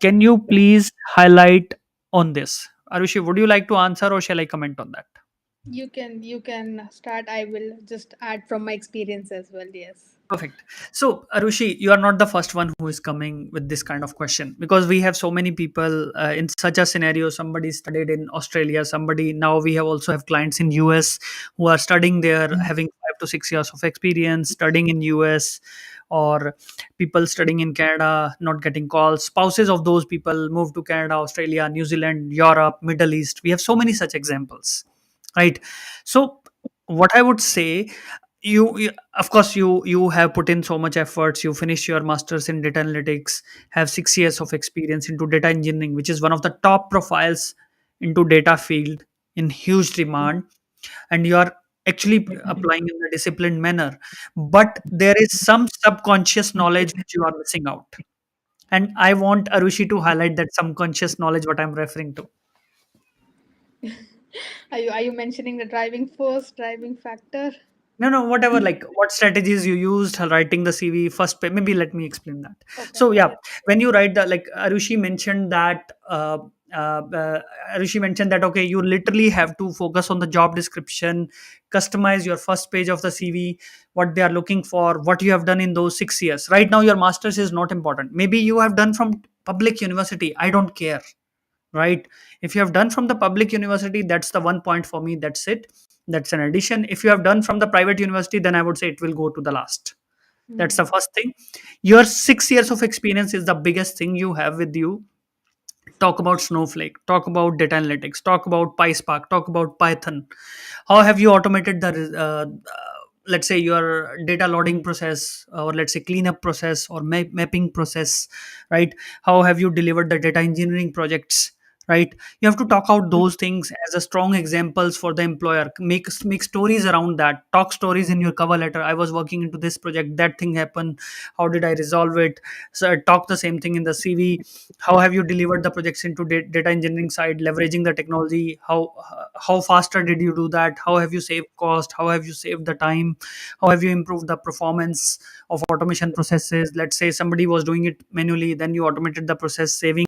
Can you please highlight on this? Arushi, would you like to answer or shall I comment on that? You can start. I will just add from my experience as well. Yes. Perfect. So, Arushi, you are not the first one who is coming with this kind of question, because we have so many people in such a scenario. Somebody studied in Australia. Somebody, now we have also have clients in US who are studying there, having 5 to 6 years of experience studying in US, or people studying in Canada not getting calls. Spouses of those people move to Canada, Australia, New Zealand, Europe, Middle East. We have so many such examples, right? So, what I would say, of course you have put in so much efforts. You finished your masters in data analytics, have 6 years of experience into data engineering, which is one of the top profiles into data field, in huge demand. And you are actually applying in a disciplined manner, but there is some subconscious knowledge which you are missing out. And I want Arushi to highlight that subconscious knowledge what I'm referring to. Are you mentioning the driving force, driving factor? No, no, whatever, like what strategies you used writing the CV first maybe let me explain that. Okay, So yeah, let when you write the, like Arushi mentioned that uh, uh, Arushi mentioned that okay, you literally have to focus on the job description, customize your first page of the CV, what they are looking for, what you have done in those 6 years. Right now your masters is not important, maybe you have done from public university, I don't care, right? If you have done from the public university, that's the one point for me, that's it, that's an addition. If you have done from the private university, then I would say it will go to the last. That's the Hmm. first thing. Your 6 years of experience is the biggest thing you have with you. Talk about Snowflake, talk about data analytics, talk about PySpark, talk about Python. How have you automated the let's say your data loading process, or let's say cleanup process, or mapping process, right? How have you delivered the data engineering projects, right? You have to talk out those things as a strong examples for the employer. Make stories around that, talk stories in your cover letter. I was working into this project, that thing happened, how did I resolve it? So talk the same thing in the CV. How have you delivered the projects into data engineering side, leveraging the technology? How faster did you do that? How have you saved cost? How have you saved the time? How have you improved the performance of automation processes? Let's say somebody was doing it manually, then you automated the process, saving,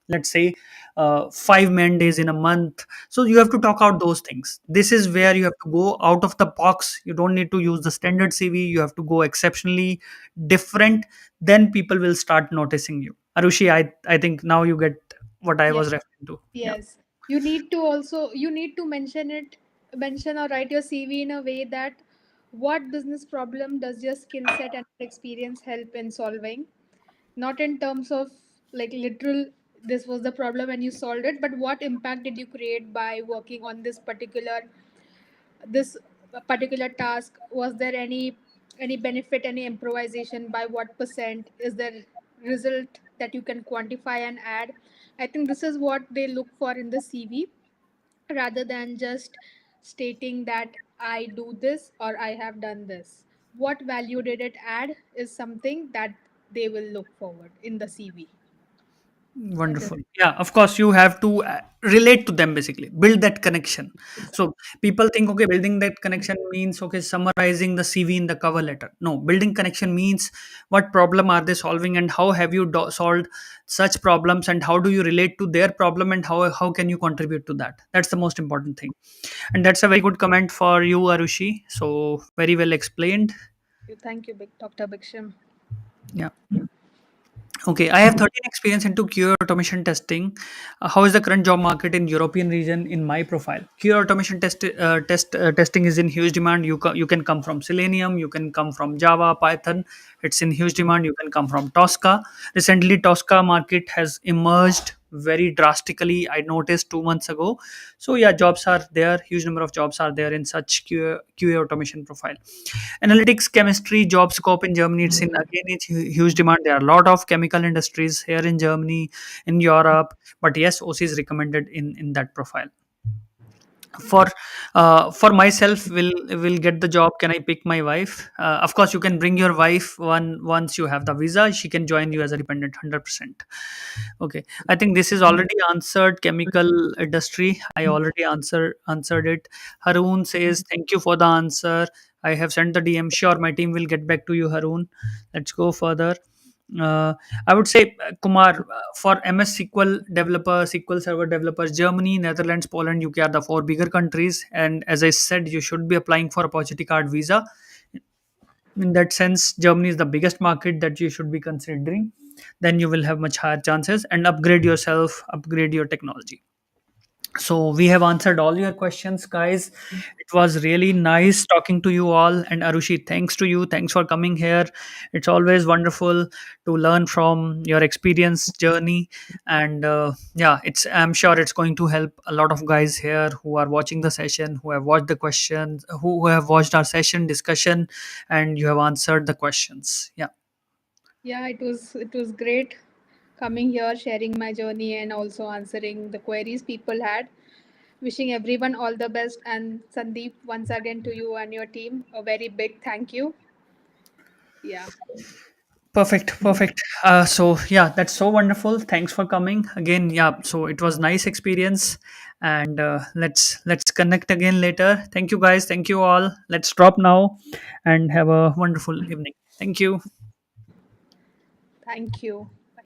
let's say, 5 man days in a month. So you have to talk out those things. This is where you have to go out of the box. You don't need to use the standard CV, you have to go exceptionally different. Then people will start noticing you. Arushi, I think now you get what I Yes, was referring to. Yeah. yes. You need to mention or write your CV in a way that what business problem does your skill set and experience help in solving? Not in terms of like literal, this was the problem and you solved it, but what impact did you create by working on this particular task? Was there any benefit, any improvisation? By what percent is there result that you can quantify and add? I think this is what they look for in the CV, rather than just stating that I do this or I have done this. What value did it add is something that they will look forward in the CV. And this Wonderful. Yeah, of course, you have to relate to them basically, build that connection. exactly. So people think, okay, building that connection means, okay, summarizing the CV in the cover letter. No, building connection means what problem are they solving and how have you solved such problems and how do you relate to their problem and how can you contribute to that? That's the most important thing. And that's a very good comment for you, Arushi. So very well explained. Thank you, Dr. Biksham. Yeah. Okay, I have 13 experience into QA automation testing. How is the current job market in European region in my profile? QA automation testing is in huge demand. You can come from Selenium, you can come from Java, Python. It's in huge demand. You can come from Tosca. Recently, Tosca market has emerged very drastically. I noticed 2 months ago. So yeah, jobs are there. Huge number of jobs are there in such QA automation profile. Analytics chemistry job scope in Germany, it's in again it's huge demand. There are a lot of chemical industries here in Germany, in Europe, but yes, OC is recommended in that profile. For for myself, will get the job, can I pick my wife? Of course you can bring your wife once you have the visa, she can join you as a dependent 100%. Okay, I think this is already answered. Chemical industry, I already answered it. Haroon says thank you for the answer. I have sent the DM. Sure, my team will get back to you, Haroon. Let's go further. uh, I would say, Kumar, for MS SQL developer, SQL Server developers, Germany, Netherlands, Poland, UK are the four bigger countries. And as I said, you should be applying for opportunity card visa. In that sense, Germany is the biggest market that you should be considering. Then you will have much higher chances and upgrade yourself, upgrade your technology. So we have answered all your questions, guys. It was really nice talking to you all. And Arushi, thanks to you. Thanks for coming here. It's always wonderful to learn from your experience journey. And yeah, it's I'm sure it's going to help a lot of guys here who are watching the session, who have watched the questions, who have watched our session discussion, and you have answered the questions. Yeah. Yeah, it was great coming here, sharing my journey, and also answering the queries people had. Wishing everyone all the best. And Sandeep, once again to you and your team, a very big thank you. Yeah. Perfect, perfect. So yeah, that's so wonderful. Thanks for coming again. Yeah, so it was nice experience, and let's connect again later. Thank you guys. Thank you all. Let's drop now, and have a wonderful evening. Thank you. Thank you.